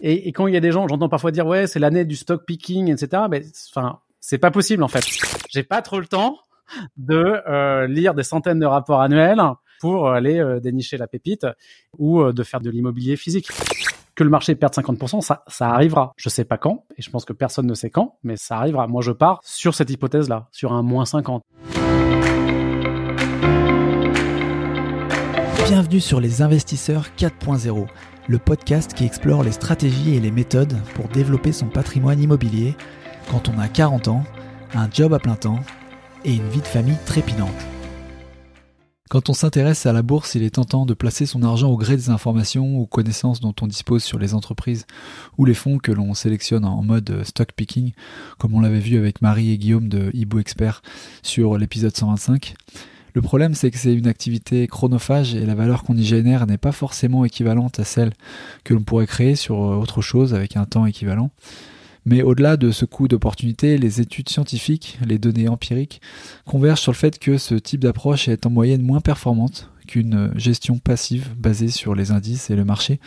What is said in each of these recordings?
Et quand il y a des gens, j'entends parfois dire ouais, c'est l'année du stock picking, etc. Mais enfin, c'est pas possible en fait. J'ai pas trop le temps de lire des centaines de rapports annuels pour aller dénicher la pépite ou de faire de l'immobilier physique. Que le marché perde 50%, ça arrivera. Je sais pas quand, et je pense que personne ne sait quand, mais ça arrivera. Moi, je pars sur cette hypothèse-là, sur un moins 50. Bienvenue sur Les Investisseurs 4.0, le podcast qui explore les stratégies et les méthodes pour développer son patrimoine immobilier quand on a 40 ans, un job à plein temps et une vie de famille trépidante. Quand on s'intéresse à la bourse, il est tentant de placer son argent au gré des informations ou connaissances dont on dispose sur les entreprises ou les fonds que l'on sélectionne en mode stock picking, comme on l'avait vu avec Marie et Guillaume de Ibu Expert sur l'épisode 125. Le problème, c'est que c'est une activité chronophage et la valeur qu'on y génère n'est pas forcément équivalente à celle que l'on pourrait créer sur autre chose avec un temps équivalent. Mais au-delà de ce coût d'opportunité, les études scientifiques, les données empiriques, convergent sur le fait que ce type d'approche est en moyenne moins performante qu'une gestion passive basée sur les indices et le marché.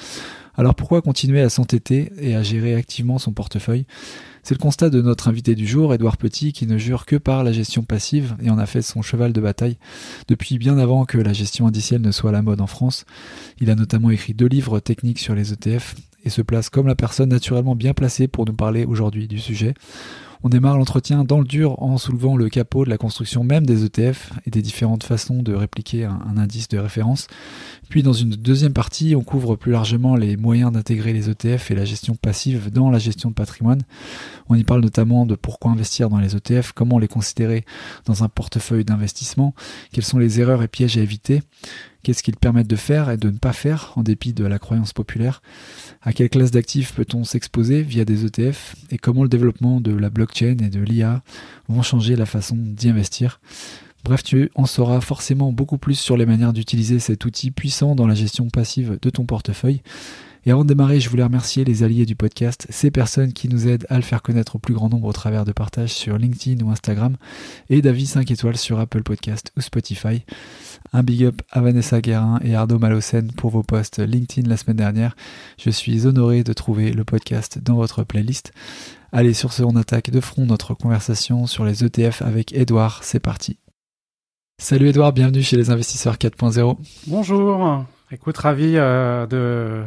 Alors pourquoi continuer à s'entêter et à gérer activement son portefeuille ? C'est le constat de notre invité du jour, Édouard Petit, qui ne jure que par la gestion passive et en a fait son cheval de bataille depuis bien avant que la gestion indicielle ne soit à la mode en France. Il a notamment écrit 2 livres techniques sur les ETF et se place comme la personne naturellement bien placée pour nous parler aujourd'hui du sujet. On démarre l'entretien dans le dur en soulevant le capot de la construction même des ETF et des différentes façons de répliquer un indice de référence. Puis dans une deuxième partie, on couvre plus largement les moyens d'intégrer les ETF et la gestion passive dans la gestion de patrimoine. On y parle notamment de pourquoi investir dans les ETF, comment les considérer dans un portefeuille d'investissement, quelles sont les erreurs et pièges à éviter, qu'est-ce qu'ils permettent de faire et de ne pas faire en dépit de la croyance populaire, à quelle classe d'actifs peut-on s'exposer via des ETF et comment le développement de la blockchain et de l'IA vont changer la façon d'y investir. Bref, tu en sauras forcément beaucoup plus sur les manières d'utiliser cet outil puissant dans la gestion passive de ton portefeuille. Et avant de démarrer, je voulais remercier les alliés du podcast, ces personnes qui nous aident à le faire connaître au plus grand nombre au travers de partages sur LinkedIn ou Instagram et d'avis 5 étoiles sur Apple Podcast ou Spotify. Un big up à Vanessa Guérin et Arnaud Malocène pour vos posts LinkedIn la semaine dernière. Je suis honoré de trouver le podcast dans votre playlist. Allez, sur ce, on attaque de front notre conversation sur les ETF avec Édouard. C'est parti. Salut Édouard, bienvenue chez les Investisseurs 4.0. Bonjour, écoute, ravi de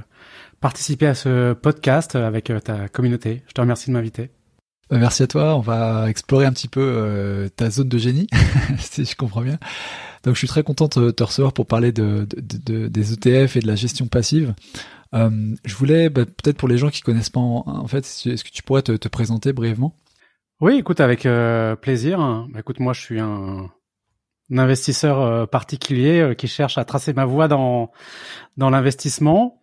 participer à ce podcast avec ta communauté. Je te remercie de m'inviter. Merci à toi, on va explorer un petit peu ta zone de génie, si je comprends bien. Donc je suis très content de te recevoir pour parler des ETF et de la gestion passive. Je voulais, peut-être pour les gens qui connaissent pas en fait, est-ce que tu pourrais te présenter brièvement ? Oui, écoute, avec plaisir. Écoute, moi je suis un investisseur particulier qui cherche à tracer ma voie dans l'investissement.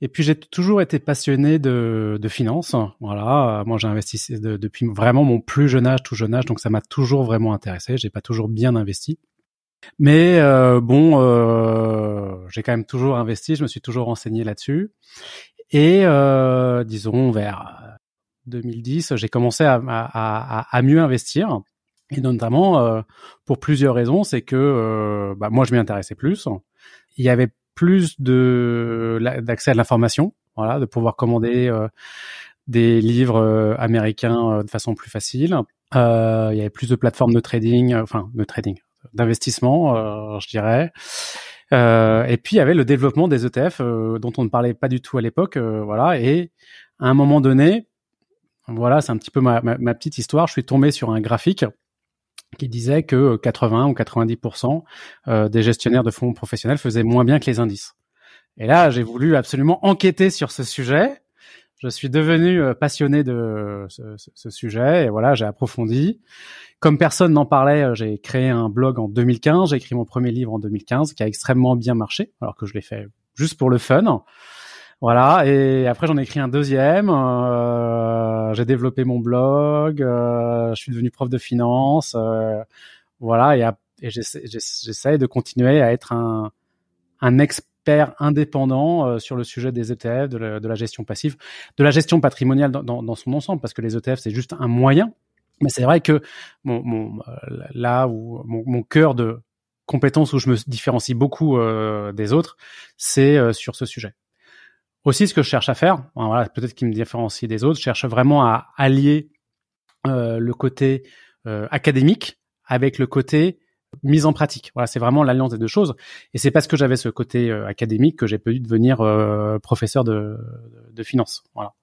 Et puis j'ai toujours été passionné de finance. Voilà, moi j'ai investi depuis vraiment mon plus jeune âge, tout jeune âge, donc ça m'a toujours vraiment intéressé. J'ai pas toujours bien investi, mais j'ai quand même toujours investi. Je me suis toujours renseigné là-dessus. Et disons vers 2010, j'ai commencé à mieux investir. Et notamment pour plusieurs raisons, c'est que moi je m'y intéressais plus. Il y avait plus d'accès à l'information, voilà, de pouvoir commander des livres américains de façon plus facile. Il y avait plus de plateformes de trading, d'investissement, je dirais. Et puis il y avait le développement des ETF dont on ne parlait pas du tout à l'époque, voilà. Et à un moment donné, voilà, c'est un petit peu ma petite histoire. Je suis tombé sur un graphique qui disait que 80 ou 90% des gestionnaires de fonds professionnels faisaient moins bien que les indices. Et là, j'ai voulu absolument enquêter sur ce sujet. Je suis devenu passionné de ce sujet et voilà, j'ai approfondi. Comme personne n'en parlait, j'ai créé un blog en 2015. J'ai écrit mon premier livre en 2015 qui a extrêmement bien marché, alors que je l'ai fait juste pour le fun. Voilà, et après j'en ai écrit un deuxième, j'ai développé mon blog, je suis devenu prof de finance, voilà, et j'essaie de continuer à être un expert indépendant sur le sujet des ETF, de la gestion passive, de la gestion patrimoniale dans son ensemble, parce que les ETF c'est juste un moyen, mais c'est vrai que là où mon cœur de compétence où je me différencie beaucoup des autres, c'est sur ce sujet. aussi ce que je cherche à faire, voilà, peut-être qui me différencie des autres, je cherche vraiment à allier le côté académique avec le côté mise en pratique. Voilà, c'est vraiment l'alliance des deux choses. Et c'est parce que j'avais ce côté académique que j'ai pu devenir professeur de finance. Voilà.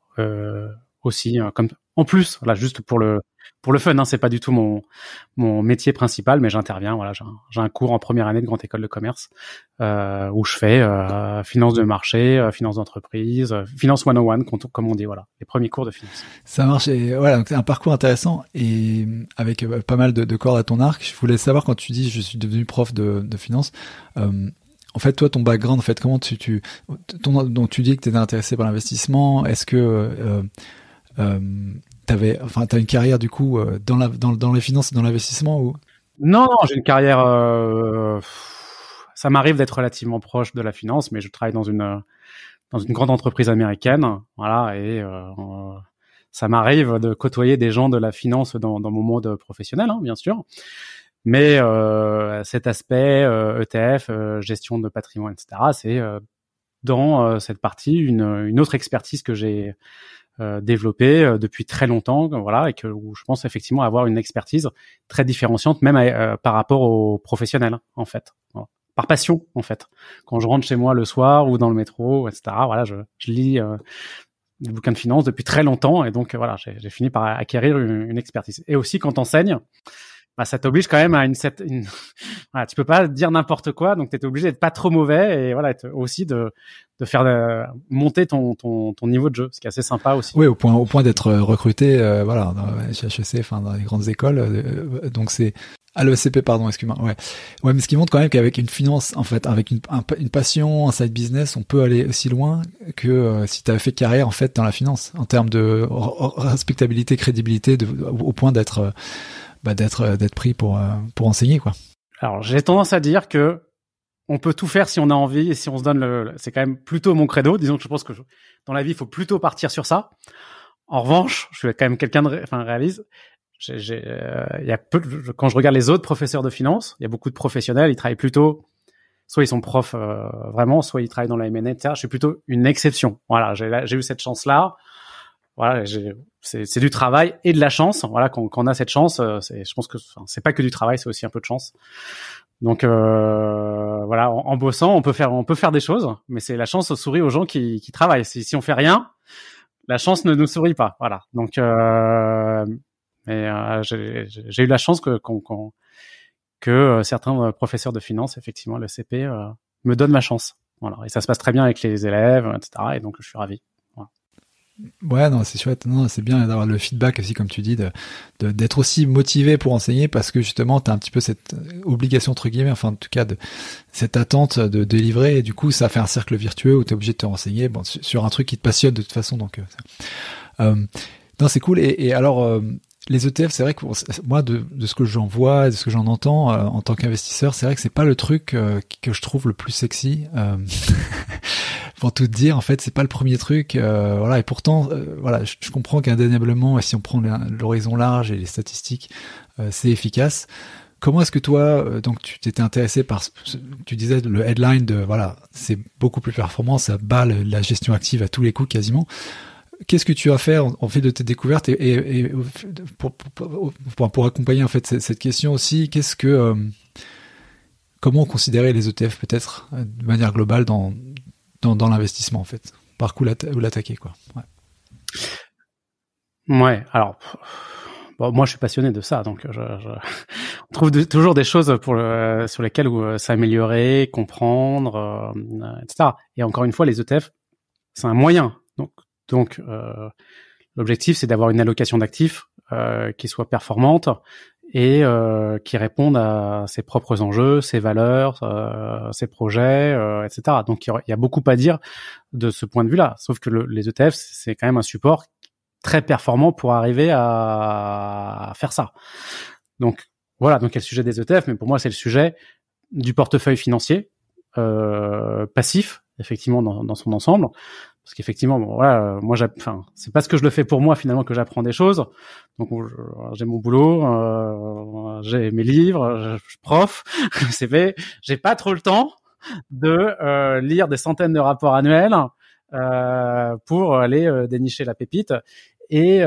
Aussi, comme en plus, voilà, juste pour le fun, hein, c'est pas du tout mon métier principal, mais j'interviens. Voilà, j'ai un cours en première année de grande école de commerce où je fais finance de marché, finance d'entreprise, finance 101, comme on dit. Voilà, les premiers cours de finance. Ça marche. Et voilà, donc c'est un parcours intéressant et avec pas mal de cordes à ton arc. Je voulais savoir, quand tu dis je suis devenu prof de finance. En fait, toi, ton background, en fait, comment donc tu dis que tu étais intéressé par l'investissement. Est-ce que t'as une carrière du coup dans les finances et dans l'investissement ou? Non, j'ai une carrière. Ça m'arrive d'être relativement proche de la finance, mais je travaille dans une grande entreprise américaine, voilà, et ça m'arrive de côtoyer des gens de la finance dans mon monde professionnel, hein, bien sûr. Mais cet aspect ETF, gestion de patrimoine, etc., c'est dans cette partie une autre expertise que j'ai développée depuis très longtemps, voilà, et où je pense effectivement avoir une expertise très différenciante, même par rapport aux professionnels, en fait. Voilà. Par passion, en fait. Quand je rentre chez moi le soir ou dans le métro, etc., voilà, je lis des bouquins de finance depuis très longtemps, et donc voilà, j'ai fini par acquérir une expertise. Et aussi quand t'enseignes, bah ça t'oblige quand même à voilà, tu peux pas dire n'importe quoi, donc t'es obligé d'être pas trop mauvais et voilà, aussi de faire monter ton niveau de jeu, ce qui est assez sympa aussi. Oui, au point d'être recruté, voilà, chez HEC, enfin dans les grandes écoles, donc c'est à l'ESCP, pardon, excuse-moi. Ouais, mais ce qui montre quand même qu'avec une finance, en fait, avec une passion, un side business, on peut aller aussi loin que si tu avais fait carrière en fait dans la finance, en termes de respectabilité, crédibilité, au point d'être pris pour enseigner, quoi. Alors, j'ai tendance à dire que on peut tout faire si on a envie et si on se donne c'est quand même plutôt mon credo. Disons que je pense que dans la vie, il faut plutôt partir sur ça. En revanche, je suis quand même quelqu'un réalise. Il y a quand je regarde les autres professeurs de finance, il y a beaucoup de professionnels, ils travaillent plutôt, soit ils sont profs vraiment, soit ils travaillent dans la M&A, etc. Je suis plutôt une exception. Voilà, j'ai eu cette chance-là. Voilà, c'est du travail et de la chance. Voilà, quand on a cette chance, je pense que c'est pas que du travail, c'est aussi un peu de chance. Donc voilà, en bossant, on peut faire des choses, mais c'est la chance sourit aux gens qui travaillent. Si on fait rien, la chance ne nous sourit pas. Voilà. Donc mais j'ai eu la chance que certains professeurs de finance, effectivement, le CP, me donnent ma chance. Voilà, et ça se passe très bien avec les élèves, etc. Et donc je suis ravi. Ouais, non, c'est chouette. Non, c'est bien d'avoir le feedback aussi, comme tu dis, d'être aussi motivé pour enseigner, parce que justement, t'as un petit peu cette obligation, entre guillemets, enfin, en tout cas, cette attente de délivrer, et du coup, ça fait un cercle virtueux où t'es obligé de te renseigner, bon, sur un truc qui te passionne de toute façon, donc, non, c'est cool. Et alors, les ETF, c'est vrai que moi, de ce que j'en vois, de ce que j'en entends en tant qu'investisseur, c'est vrai que c'est pas le truc que je trouve le plus sexy. Pour tout te dire, en fait, c'est pas le premier truc. Voilà, et pourtant, voilà, je comprends qu'indéniablement, si on prend l'horizon large et les statistiques, c'est efficace. Comment est-ce que toi, donc tu t'étais intéressé par, tu disais le headline de, voilà, c'est beaucoup plus performant, ça bat la gestion active à tous les coups quasiment. Qu'est-ce que tu as fait en fait de tes découvertes et pour accompagner en fait cette question aussi, comment considérer les ETF peut-être de manière globale dans l'investissement en fait, par où l'attaquer quoi. Ouais, alors bon, moi je suis passionné de ça, donc on trouve toujours des choses sur lesquelles s'améliorer, comprendre, etc. Et encore une fois, les ETF, c'est un moyen. Donc l'objectif, c'est d'avoir une allocation d'actifs qui soit performante et qui réponde à ses propres enjeux, ses valeurs, ses projets, etc. Donc il y a beaucoup à dire de ce point de vue-là. Sauf que les ETF, c'est quand même un support très performant pour arriver à faire ça. Donc voilà, donc il y a le sujet des ETF, mais pour moi c'est le sujet du portefeuille financier passif, effectivement dans son ensemble. Parce qu'effectivement, bon, voilà, moi, c'est parce que je le fais pour moi finalement que j'apprends des choses. Donc, j'ai mon boulot, j'ai mes livres, je suis prof, CV. J'ai pas trop le temps de lire des centaines de rapports annuels pour aller dénicher la pépite et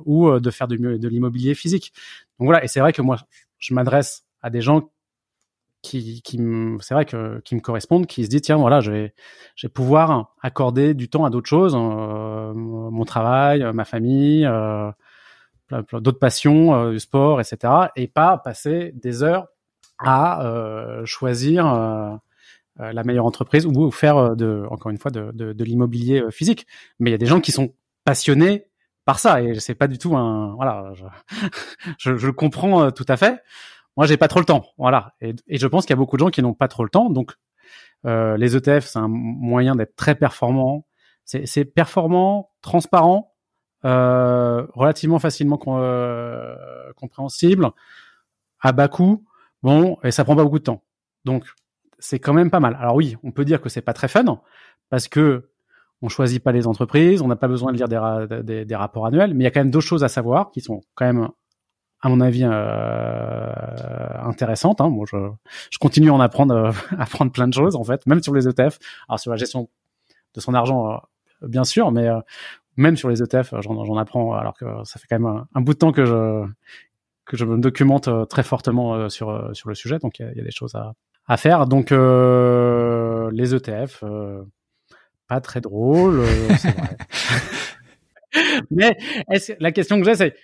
ou de faire de l'immobilier physique. Donc voilà, et c'est vrai que moi je m'adresse à des gens qui me correspondent, qui se disent tiens voilà, je vais pouvoir accorder du temps à d'autres choses, mon travail, ma famille, plein d'autres passions, du sport, etc. et pas passer des heures à choisir la meilleure entreprise ou faire encore une fois de l'immobilier physique. Mais il y a des gens qui sont passionnés par ça et c'est pas du tout voilà, je le comprends tout à fait. Moi, j'ai pas trop le temps, voilà. Et je pense qu'il y a beaucoup de gens qui n'ont pas trop le temps. Donc, les ETF, c'est un moyen d'être très performant. C'est performant, transparent, relativement facilement compréhensible, à bas coût. Bon, et ça prend pas beaucoup de temps. Donc, c'est quand même pas mal. Alors oui, on peut dire que c'est pas très fun parce que on choisit pas les entreprises, on n'a pas besoin de lire des rapports annuels, mais il y a quand même d'autres choses à savoir qui sont quand même, à mon avis, intéressantes. Moi, je continue à en apprendre, apprendre plein de choses en fait, même sur les ETF. Alors sur la gestion de son argent, bien sûr, mais même sur les ETF, j'en apprends. Alors que ça fait quand même un bout de temps que je me documente très fortement sur le sujet. Donc il y a des choses à faire. Donc les ETF, pas très drôle, c'est vrai. Mais la question que j'ai, c'est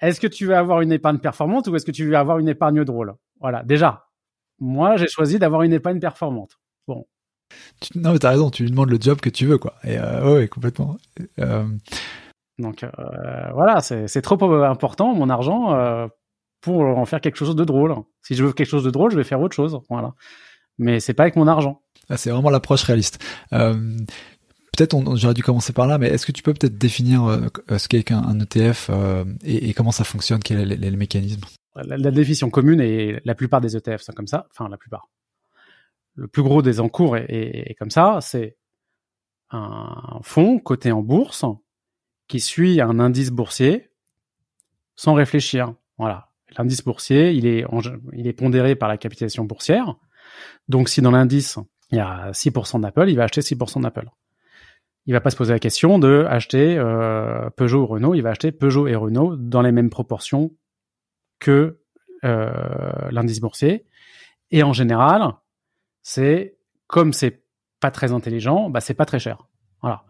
est-ce que tu veux avoir une épargne performante ou est-ce que tu veux avoir une épargne drôle? Voilà. Déjà, moi, j'ai choisi d'avoir une épargne performante. Bon. Non, mais t'as raison. Tu lui demandes le job que tu veux, quoi. Et ouais, complètement. Donc voilà, c'est trop important mon argent pour en faire quelque chose de drôle. Si je veux quelque chose de drôle, je vais faire autre chose. Voilà. Mais c'est pas avec mon argent. Ah, c'est vraiment l'approche réaliste. Peut-être j'aurais dû commencer par là, mais est-ce que tu peux peut-être définir ce qu'est un ETF et comment ça fonctionne, quels sont les mécanismes? La définition commune, et la plupart des ETF sont comme ça, enfin la plupart. Le plus gros des encours est comme ça, c'est un fonds coté en bourse qui suit un indice boursier sans réfléchir. Voilà. L'indice boursier, il est pondéré par la capitalisation boursière. Donc si dans l'indice, il y a 6% d'Apple, il va acheter 6% d'Apple. Il va pas se poser la question de acheter Peugeot ou Renault, il va acheter Peugeot et Renault dans les mêmes proportions que l'indice boursier. Et en général, comme c'est pas très intelligent, c'est pas très cher. Voilà.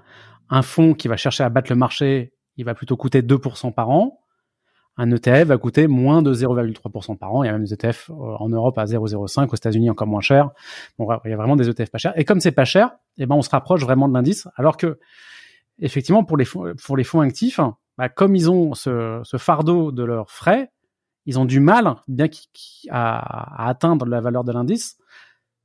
Un fonds qui va chercher à battre le marché, il va plutôt coûter 2% par an. Un ETF va coûter moins de 0,3% par an. Il y a même des ETF en Europe à 0,05, aux États-Unis encore moins cher. Bon, il y a vraiment des ETF pas chers. Et comme c'est pas cher, on se rapproche vraiment de l'indice. Alors que, effectivement, pour les fonds actifs, comme ils ont ce fardeau de leurs frais, ils ont du mal, bien à atteindre la valeur de l'indice,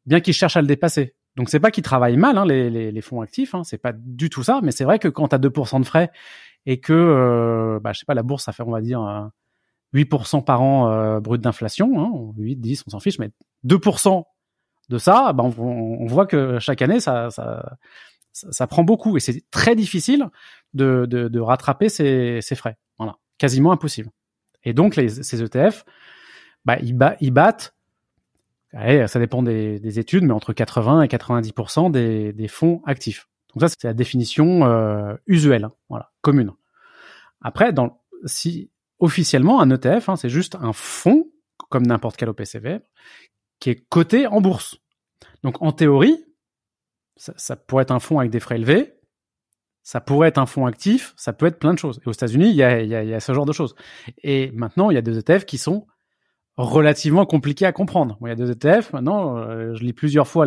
bien qu'ils cherchent à le dépasser. Donc c'est pas qu'ils travaillent mal, les fonds actifs, c'est pas du tout ça. Mais c'est vrai que quand tu as 2% de frais et que, je sais pas, la bourse, ça fait, on va dire, 8% par an brut d'inflation, 8, 10, on s'en fiche, mais 2% de ça, on voit que chaque année, ça prend beaucoup. Et c'est très difficile de rattraper ces frais. Voilà. Quasiment impossible. Et donc, ces ETF, ils battent, ça dépend des études, mais entre 80 et 90% des fonds actifs. Donc ça, c'est la définition usuelle, voilà, commune. Après, si officiellement un ETF, c'est juste un fonds comme n'importe quel OPCVM qui est coté en bourse. Donc en théorie, ça pourrait être un fonds avec des frais élevés, ça pourrait être un fonds actif, ça peut être plein de choses. Et aux États-Unis, il y a ce genre de choses. Et maintenant, il y a des ETF qui sont relativement compliqués à comprendre. Il y a des ETF, maintenant, je lis plusieurs fois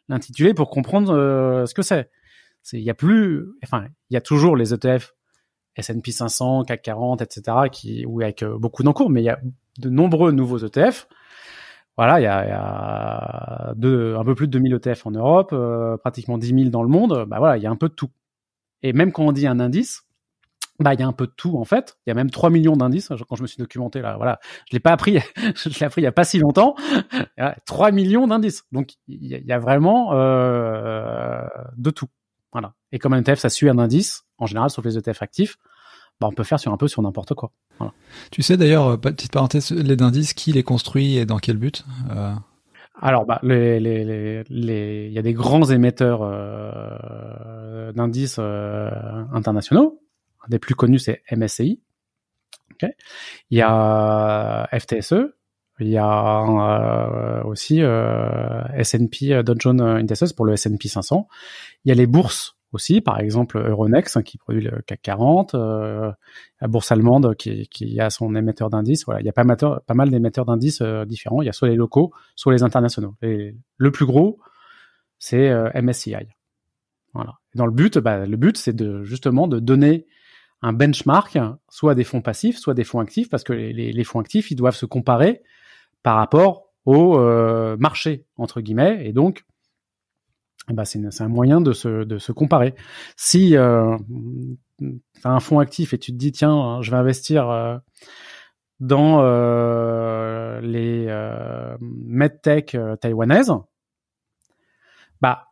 l'intitulé pour comprendre ce que c'est. Il y a toujours les ETF S&P 500, CAC 40, etc., avec beaucoup d'encours, mais il y a de nombreux nouveaux ETF. Voilà, il y a un peu plus de 2000 ETF en Europe, pratiquement 10 000 dans le monde. Voilà, il y a un peu de tout. Et même quand on dit un indice, il y a un peu de tout, en fait. Il y a même 3 millions d'indices. Quand je me suis documenté, là, voilà. Je l'ai pas appris, je l'ai appris il y a pas si longtemps. 3 millions d'indices. Donc, il y a vraiment, de tout. Voilà. Et comme un ETF, ça suit un indice, en général, sauf les ETF actifs, on peut faire un peu sur n'importe quoi. Voilà. Tu sais d'ailleurs, petite parenthèse, les indices, qui les construit et dans quel but? Alors, bah, il y a des grands émetteurs d'indices internationaux. Un des plus connus, c'est MSCI. Okay. Il y a FTSE. Il y a aussi S&P Dow Jones Indices pour le S&P 500. Il y a les bourses aussi, par exemple Euronext qui produit le CAC 40, la bourse allemande qui a son émetteur d'indices. Voilà, il y a pas mal d'émetteurs d'indices différents. Il y a soit les locaux, soit les internationaux. Et le plus gros, c'est MSCI. Voilà. Et dans le but, c'est justement de donner un benchmark, soit des fonds passifs, soit des fonds actifs, parce que les fonds actifs, ils doivent se comparer par rapport au marché entre guillemets, et donc c'est un moyen de se comparer. Si tu as un fonds actif et tu te dis tiens, je vais investir dans les medtech taïwanaises, bah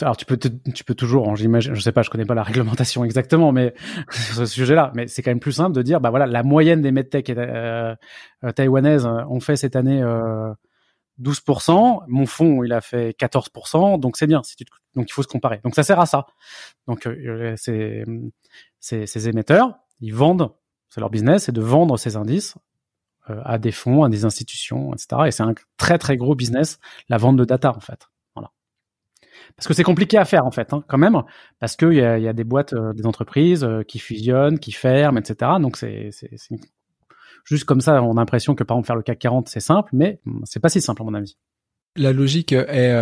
alors tu peux toujours, j'imagine, je sais pas, je connais pas la réglementation exactement, mais sur ce sujet-là, mais c'est quand même plus simple de dire bah voilà, la moyenne des medtech taïwanaises ont fait cette année 12%, mon fonds il a fait 14%, donc c'est bien. Donc il faut se comparer. Donc ça sert à ça. Donc ces émetteurs, ils vendent, c'est leur business, c'est de vendre ces indices à des fonds, à des institutions, etc. Et c'est un très très gros business, la vente de data en fait. Voilà. Parce que c'est compliqué à faire en fait, quand même, parce que il y a des boîtes, des entreprises qui fusionnent, qui ferment, etc. Donc c'est juste comme ça, on a l'impression que par exemple faire le CAC 40 c'est simple, mais c'est pas si simple à mon avis. La logique est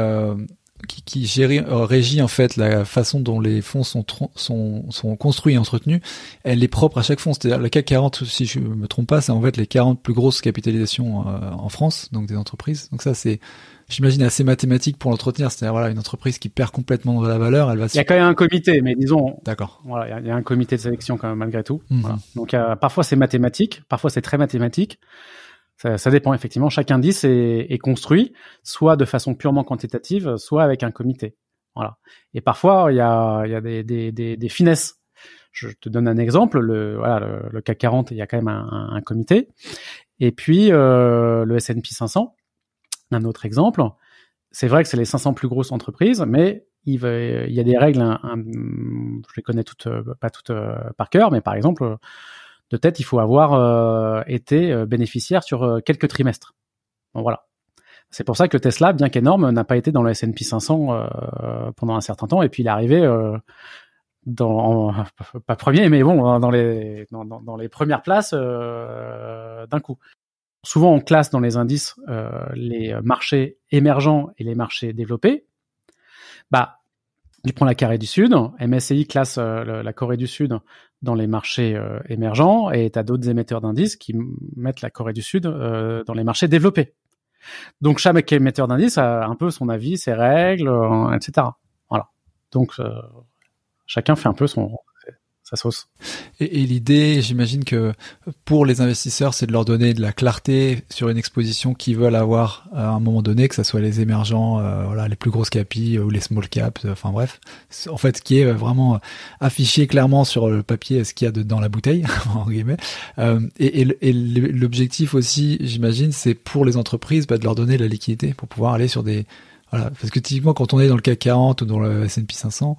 qui régit en fait la façon dont les fonds sont construits et entretenus. Elle est propre à chaque fonds. C'est-à-dire le CAC 40, si je me trompe pas, c'est en fait les 40 plus grosses capitalisations en France, donc des entreprises. Donc ça c'est, j'imagine, assez mathématique pour l'entretenir. C'est-à-dire voilà, une entreprise qui perd complètement de la valeur, elle va. Il y a quand même un comité, mais disons. D'accord. Voilà, il y a un comité de sélection quand même malgré tout. Voilà. Donc parfois c'est mathématique, parfois c'est très mathématique. Ça dépend effectivement. Chaque indice est construit soit de façon purement quantitative, soit avec un comité. Voilà. Et parfois il y a des finesses. Je te donne un exemple. Le CAC 40, il y a quand même un comité. Et puis le S&P 500, un autre exemple. C'est vrai que c'est les 500 plus grosses entreprises, mais il y a des règles. Je les connais pas toutes par cœur, mais par exemple. De tête, il faut avoir été bénéficiaire sur quelques trimestres. Bon, voilà. C'est pour ça que Tesla, bien qu'énorme, n'a pas été dans le S&P 500 pendant un certain temps, et puis il est arrivé pas premier, mais bon, dans les premières places d'un coup. Souvent, on classe dans les indices les marchés émergents et les marchés développés. Tu prends la Corée du Sud, MSCI classe la Corée du Sud dans les marchés émergents, et tu as d'autres émetteurs d'indices qui mettent la Corée du Sud dans les marchés développés. Donc chaque émetteur d'indices a un peu son avis, ses règles, etc. Voilà. Donc chacun fait un peu sa sauce. Et l'idée, j'imagine que pour les investisseurs, c'est de leur donner de la clarté sur une exposition qu'ils veulent avoir à un moment donné, que ce soit les émergents, les plus grosses capis ou les small caps, enfin bref. En fait, qui est vraiment affiché clairement sur le papier ce qu'il y a dans la bouteille, en guillemets. Et l'objectif aussi, j'imagine, c'est pour les entreprises de leur donner de la liquidité pour pouvoir aller sur des... Voilà, parce que typiquement, quand on est dans le CAC 40 ou dans le S&P 500,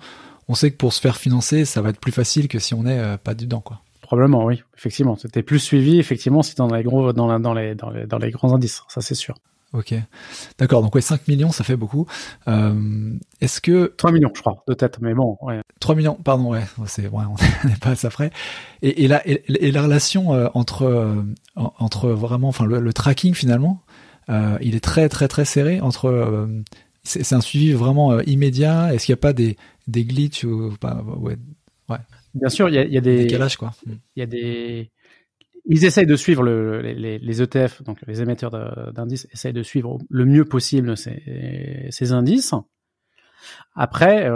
on sait que pour se faire financer, ça va être plus facile que si on n'est pas dedans, quoi. Probablement, oui, effectivement. C'était plus suivi, effectivement, si dans les grands indices, ça c'est sûr. Ok, d'accord. Donc 5 millions, ça fait beaucoup. Est-ce que 3 millions, je crois, de tête, mais bon, ouais. 3 millions, pardon, ouais, c'est vrai, on n'est pas à ça près. Et la relation entre vraiment, enfin le tracking finalement, il est très très très serré entre. C'est un suivi vraiment immédiat. Est-ce qu'il n'y a pas des glitches ou pas? Ouais. Bien sûr, il y a des décalages, quoi. Il y a ils essayent de suivre les ETF, donc les émetteurs d'indices essayent de suivre le mieux possible ces indices. Après,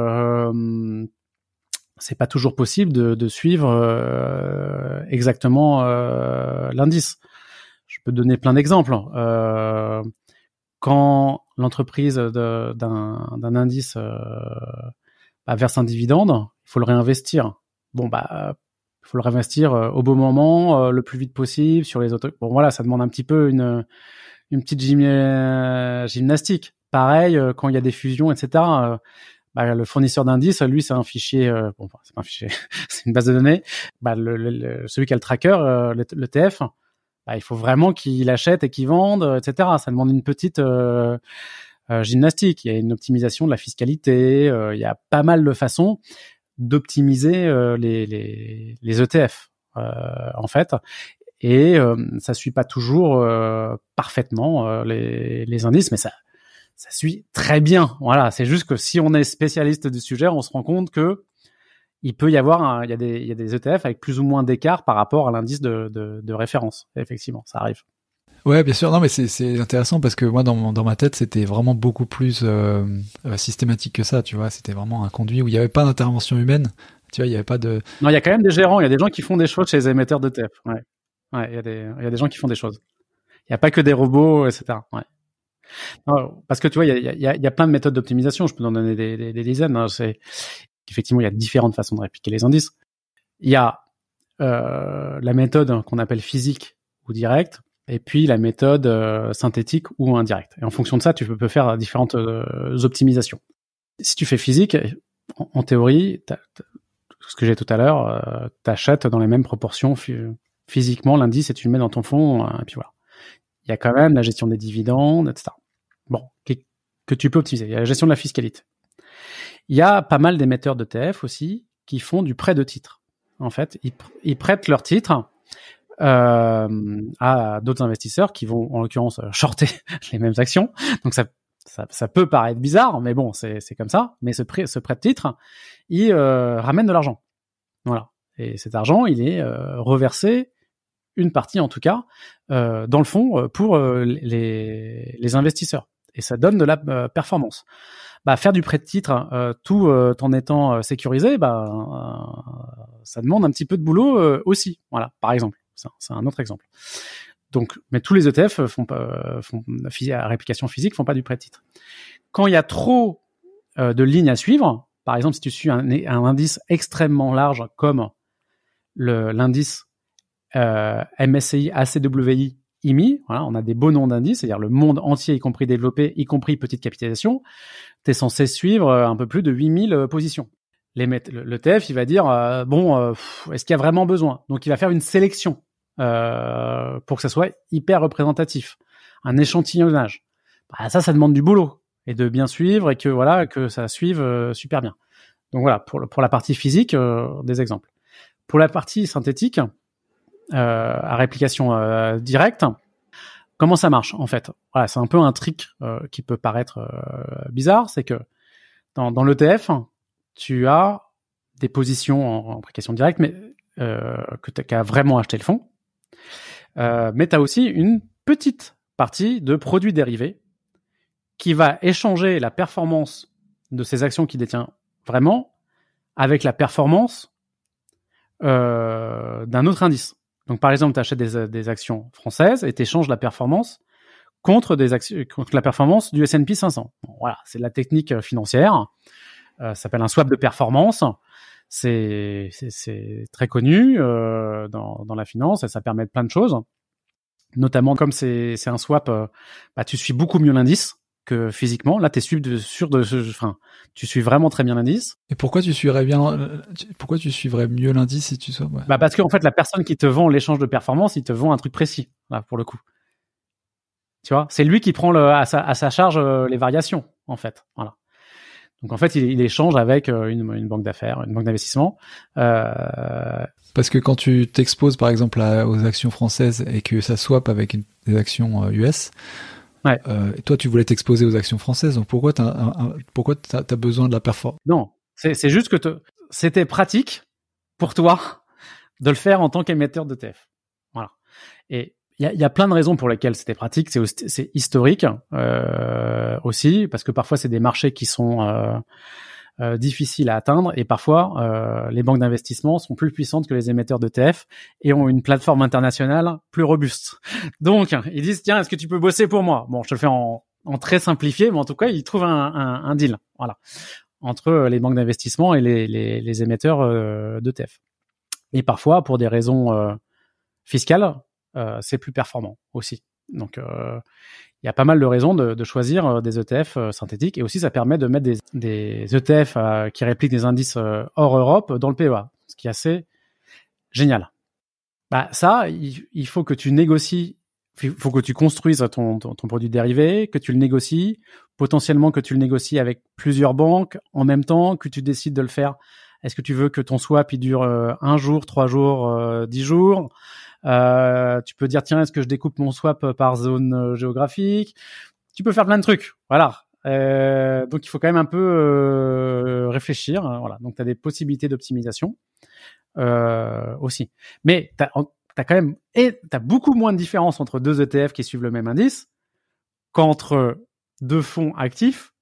c'est pas toujours possible de suivre exactement l'indice. Je peux donner plein d'exemples. Quand l'entreprise d'un indice verse un dividende, il faut le réinvestir. Bon, il faut le réinvestir au bon moment, le plus vite possible sur les autres. Bon, voilà, ça demande un petit peu une petite gymnastique. Pareil, quand il y a des fusions, etc. Le fournisseur d'indices, lui, c'est un fichier. C'est pas un fichier, c'est une base de données. Celui qui a le tracker, l'ETF, il faut vraiment qu'il achète et qu'il vende, etc. Ça demande une petite gymnastique. Il y a une optimisation de la fiscalité. Il y a pas mal de façons d'optimiser les ETF, en fait. Et ça suit pas toujours parfaitement les indices, mais ça suit très bien. Voilà, c'est juste que si on est spécialiste du sujet, on se rend compte que il peut y avoir il y a des ETF avec plus ou moins d'écart par rapport à l'indice de référence. Effectivement, ça arrive. Ouais, bien sûr. Non, mais c'est intéressant parce que moi, dans ma tête, c'était vraiment beaucoup plus systématique que ça. Tu vois, c'était vraiment un conduit où il n'y avait pas d'intervention humaine. Tu vois, il n'y avait pas de. Non, il y a quand même des gérants. Il y a des gens qui font des choses chez les émetteurs d'ETF. Ouais, il y a des gens qui font des choses. Il n'y a pas que des robots, etc. Ouais. Non, parce que tu vois, il y a plein de méthodes d'optimisation. Je peux en donner des dizaines. Hein. Effectivement, il y a différentes façons de répliquer les indices. Il y a la méthode qu'on appelle physique ou directe, et puis la méthode synthétique ou indirecte. Et en fonction de ça, tu peux faire différentes optimisations. Si tu fais physique, en théorie, ce que j'ai tout à l'heure, t'achètes dans les mêmes proportions physiquement l'indice et tu le mets dans ton fonds, et puis voilà. Il y a quand même la gestion des dividendes, etc. Bon, que tu peux optimiser. Il y a la gestion de la fiscalité. Il y a pas mal d'émetteurs d'ETF aussi qui font du prêt de titres. En fait, ils prêtent leurs titres à d'autres investisseurs qui vont, en l'occurrence, shorter les mêmes actions. Donc ça peut paraître bizarre, mais bon, c'est comme ça. Mais ce prêt de titres, il ramène de l'argent. Voilà. Et cet argent, il est reversé, une partie en tout cas, dans le fond pour les investisseurs. Et ça donne de la performance. Faire du prêt de titre tout en étant sécurisé, ça demande un petit peu de boulot aussi. Voilà, par exemple. C'est un autre exemple. Donc, mais tous les ETF font à réplication physique font pas du prêt de titre. Quand il y a trop de lignes à suivre, par exemple, si tu suis un indice extrêmement large comme l'indice MSCI ACWI IMI, voilà, on a des beaux noms d'indices, c'est-à-dire le monde entier, y compris développé, y compris petite capitalisation, tu es censé suivre un peu plus de 8000 positions. L'ETF, il va dire, est-ce qu'il y a vraiment besoin? Donc, il va faire une sélection pour que ça soit hyper représentatif, un échantillonnage. Ça demande du boulot et de bien suivre et que ça suive super bien. Donc voilà, pour la partie physique, des exemples. Pour la partie synthétique, à réplication directe, comment ça marche en fait? Voilà, c'est un peu un trick qui peut paraître bizarre, c'est que dans l'ETF, tu as des positions en réplication directe, mais qu'as vraiment acheté le fonds. Mais tu as aussi une petite partie de produits dérivés qui va échanger la performance de ces actions qu'il détient vraiment avec la performance d'un autre indice. Donc, par exemple, tu achètes des actions françaises et tu échanges la performance contre la performance du S&P 500. Bon, voilà, c'est de la technique financière. Ça s'appelle un swap de performance. C'est très connu dans la finance et ça permet plein de choses. Notamment, comme c'est un swap, tu suis beaucoup mieux l'indice que physiquement. Là, tu suis vraiment très bien l'indice. Et pourquoi tu suivrais mieux l'indice si tu swap? Parce qu'en fait, la personne qui te vend l'échange de performance, il te vend un truc précis, là, pour le coup. Tu vois, c'est lui qui prend à sa charge les variations, en fait. Voilà. Donc en fait, il échange avec une banque d'affaires, une banque d'investissement. Parce que quand tu t'exposes par exemple aux actions françaises et que ça swap avec des actions US, ouais. Toi tu voulais t'exposer aux actions françaises, donc pourquoi t'as besoin de la performance? Non, c'est juste que c'était pratique pour toi de le faire en tant qu'émetteur d'ETF. Voilà. Et il y a plein de raisons pour lesquelles c'était pratique. C'est historique aussi, parce que parfois c'est des marchés qui sont difficiles à atteindre et parfois les banques d'investissement sont plus puissantes que les émetteurs d'ETF et ont une plateforme internationale plus robuste. Donc ils disent tiens, est-ce que tu peux bosser pour moi? Bon, je te le fais en très simplifié, mais en tout cas ils trouvent un deal, voilà, entre les banques d'investissement et les émetteurs d'ETF. Et parfois pour des raisons fiscales, c'est plus performant aussi. Donc, il y a pas mal de raisons de choisir des ETF synthétiques. Et aussi, ça permet de mettre des ETF qui répliquent des indices hors Europe dans le PEA, ce qui est assez génial. Ça, il faut que tu négocies, il faut que tu construises ton produit dérivé, que tu le négocies, potentiellement que tu le négocies avec plusieurs banques en même temps, que tu décides de le faire. Est-ce que tu veux que ton swap il dure 1 jour, 3 jours, 10 jours? Tu peux dire tiens, est-ce que je découpe mon swap par zone géographique? Tu peux faire plein de trucs. Voilà. Donc il faut quand même un peu réfléchir. Voilà. Donc tu as des possibilités d'optimisation aussi. Mais t'as quand même t'as beaucoup moins de différence entre 2 ETF qui suivent le même indice qu'entre 2 fonds actifs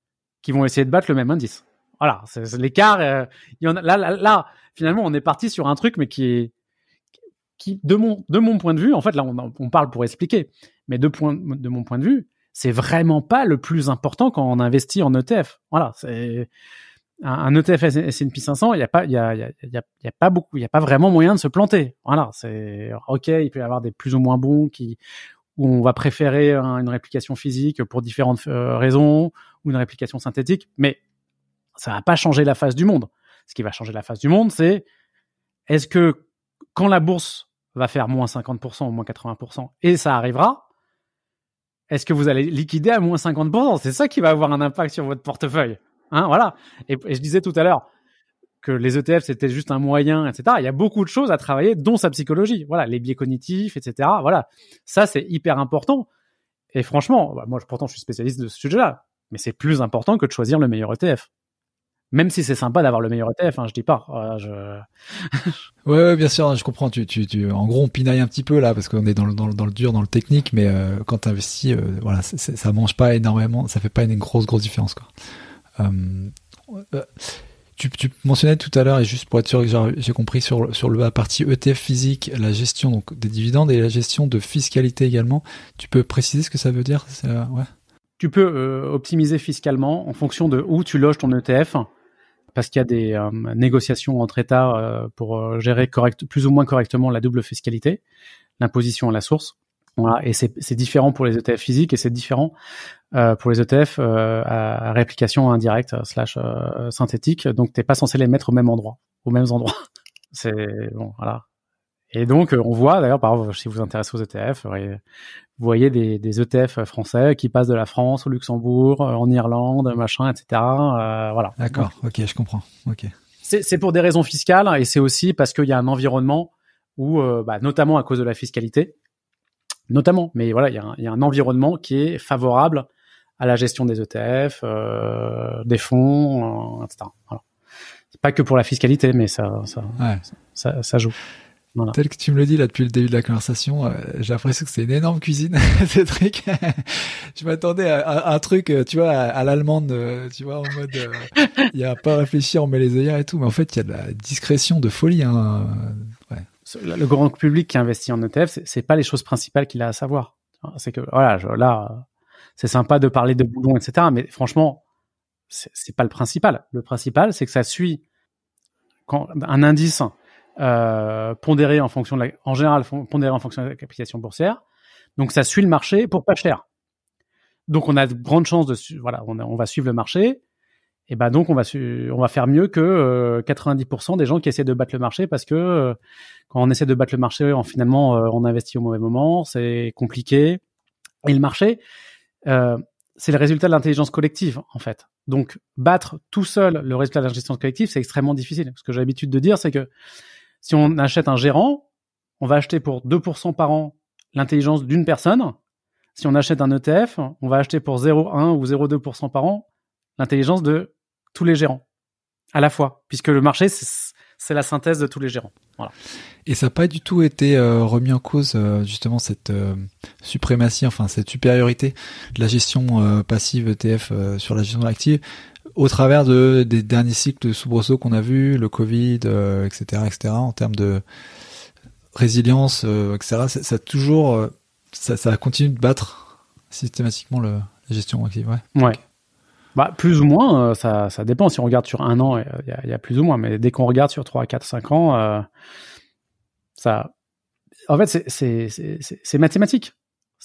qui vont essayer de battre le même indice. Voilà, c'est l'écart. Il y en a là, finalement, on est parti sur un truc, mais qui de mon point de vue, en fait, là, on parle pour expliquer, mais de mon point de vue, c'est vraiment pas le plus important quand on investit en ETF. Voilà, c'est un ETF S&P 500, il y a pas beaucoup, il y a pas vraiment moyen de se planter. Voilà, c'est ok, il peut y avoir des plus ou moins bons où on va préférer une réplication physique pour différentes raisons ou une réplication synthétique, mais ça va pas changer la face du monde. Ce qui va changer la face du monde, c'est est-ce que quand la bourse va faire moins 50% ou moins 80%, et ça arrivera, est-ce que vous allez liquider à moins 50%? C'est ça qui va avoir un impact sur votre portefeuille. Hein, voilà. Et je disais tout à l'heure que les ETF, c'était juste un moyen, etc. Il y a beaucoup de choses à travailler, dont sa psychologie. Voilà, les biais cognitifs, etc. Voilà. Ça, c'est hyper important. Et franchement, moi, pourtant, je suis spécialiste de ce sujet-là. Mais c'est plus important que de choisir le meilleur ETF. Même si c'est sympa d'avoir le meilleur ETF, je dis pas. Ouais, bien sûr, je comprends. En gros, on pinaille un petit peu là parce qu'on est dans le dur, dans le technique, mais quand t'investis, voilà, ça mange pas énormément, ça fait pas une grosse différence, quoi. Tu mentionnais tout à l'heure, et juste pour être sûr que j'ai compris sur la partie ETF physique, la gestion donc des dividendes et la gestion de fiscalité également. Tu peux préciser ce que ça veut dire? Ouais. Tu peux optimiser fiscalement en fonction de où tu loges ton ETF. Parce qu'il y a des négociations entre États pour gérer plus ou moins correctement la double fiscalité, l'imposition à la source. Voilà, et c'est différent pour les ETF physiques et c'est différent pour les ETF à réplication indirecte / synthétique. Donc t'es pas censé les mettre aux mêmes endroits. C'est bon, voilà. Et donc on voit d'ailleurs, par exemple, si vous vous intéressez aux ETF, vous voyez des ETF français qui passent de la France au Luxembourg, en Irlande, machin, etc. Voilà. D'accord. Ok, je comprends. Ok. C'est pour des raisons fiscales et c'est aussi parce qu'il y a un environnement où, notamment à cause de la fiscalité, mais voilà, il y a un environnement qui est favorable à la gestion des ETF, des fonds, etc. Voilà. C'est pas que pour la fiscalité, mais ça joue. Voilà. Tel que tu me le dis là depuis le début de la conversation, j'ai l'impression que c'est une énorme cuisine, ce truc. Je m'attendais à un truc, tu vois, à l'allemande, tu vois, en mode, il y a pas à réfléchir, on met les œillères et tout, mais en fait, il y a de la discrétion de folie. Hein. Ouais. Le grand public qui investit en ETF, c'est pas les choses principales qu'il a à savoir. C'est que voilà, là, c'est sympa de parler de boulons, etc. Mais franchement, c'est pas le principal. Le principal, c'est que ça suit quand un indice. Pondéré en fonction de pondéré en fonction de la capitalisation boursière. Donc ça suit le marché pour pas cher. Donc on a de grandes chances on va suivre le marché. Et donc on va faire mieux que 90% des gens qui essaient de battre le marché parce que quand on essaie de battre le marché, finalement on investit au mauvais moment, c'est compliqué. Et le marché, c'est le résultat de l'intelligence collective en fait. Donc battre tout seul le résultat de l'intelligence collective, c'est extrêmement difficile. Ce que j'ai l'habitude de dire, c'est que si on achète un gérant, on va acheter pour 2% par an l'intelligence d'une personne. Si on achète un ETF, on va acheter pour 0,1 ou 0,2% par an l'intelligence de tous les gérants à la fois, puisque le marché, c'est la synthèse de tous les gérants. Voilà. Et ça n'a pas du tout été remis en cause, justement, cette suprématie, enfin cette supériorité de la gestion passive ETF sur la gestion active au travers des derniers cycles de soubresauts qu'on a vus, le Covid, etc., en termes de résilience, etc. Ça a toujours, ça continue de battre systématiquement la gestion active. Ouais. Ouais. Plus ou moins, ça dépend. Si on regarde sur 1 an, il y a plus ou moins. Mais dès qu'on regarde sur 3, 4, 5 ans, ça, en fait, c'est mathématique.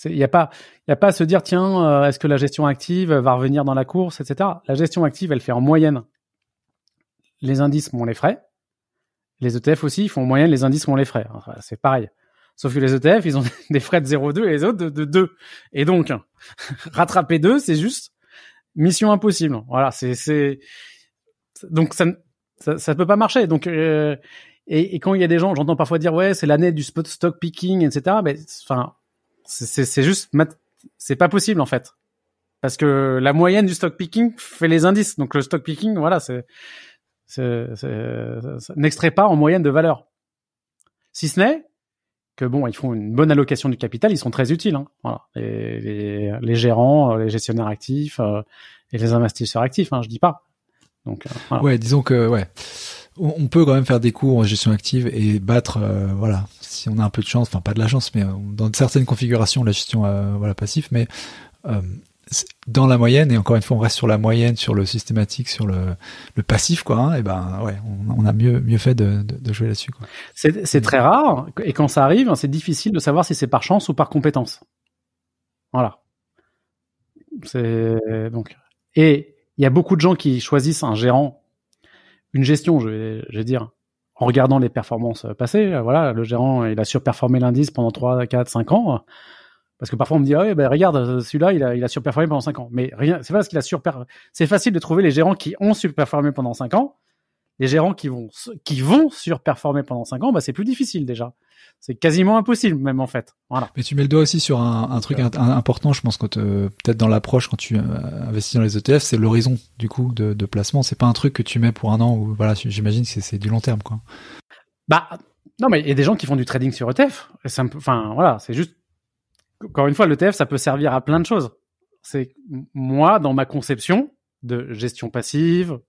Il y a pas à se dire tiens, est-ce que la gestion active va revenir dans la course, etc. La gestion active, elle fait en moyenne les indices moins les frais. Les ETF aussi, ils font en moyenne les indices moins les frais. Enfin, c'est pareil. Sauf que les ETF, ils ont des frais de 0,2 et les autres de 2. Et donc, rattraper 2, c'est juste mission impossible. Voilà, donc ça peut pas marcher. Donc et quand il y a des gens, j'entends parfois dire ouais, c'est l'année du spot stock picking, etc. Mais enfin, c'est juste, c'est pas possible en fait, parce que la moyenne du stock picking fait les indices. Donc le stock picking, voilà, ça n'extrait pas en moyenne de valeur. Si ce n'est que bon, ils font une bonne allocation du capital, ils sont très utiles. Hein. Voilà, les gérants, les gestionnaires actifs et les investisseurs actifs. Hein, je dis pas. Donc voilà. Ouais, disons que ouais, on peut quand même faire des cours en gestion active et battre, voilà, si on a un peu de chance, enfin pas de la chance, mais dans certaines configurations la gestion voilà passive, mais dans la moyenne, et encore une fois on reste sur la moyenne, sur le systématique, sur le passif quoi, hein, et ben ouais, on a mieux fait de jouer là-dessus quoi. C'est très rare, et quand ça arrive, c'est difficile de savoir si c'est par chance ou par compétence. Voilà. Donc, et il y a beaucoup de gens qui choisissent un gérant, une gestion, je vais dire, en regardant les performances passées. Voilà, le gérant, il a surperformé l'indice pendant 3, 4, 5 ans. Parce que parfois on me dit, ah ouais, ben regarde, celui-là, il a surperformé pendant 5 ans. Mais rien, c'est pas parce qu'il a surperformé. C'est facile de trouver les gérants qui ont surperformé pendant 5 ans. Les gérants qui vont surperformer pendant 5 ans, bah, c'est plus difficile déjà. C'est quasiment impossible, même en fait. Voilà. Mais tu mets le doigt aussi sur un truc important, je pense, peut-être dans l'approche quand tu investis dans les ETF, c'est l'horizon du coup de placement. C'est pas un truc que tu mets pour un an ou voilà, j'imagine que c'est du long terme quoi. Bah non, mais il y a des gens qui font du trading sur ETF. Enfin voilà, c'est juste. Encore une fois, l'ETF, ça peut servir à plein de choses. C'est moi, dans ma conception de gestion passive,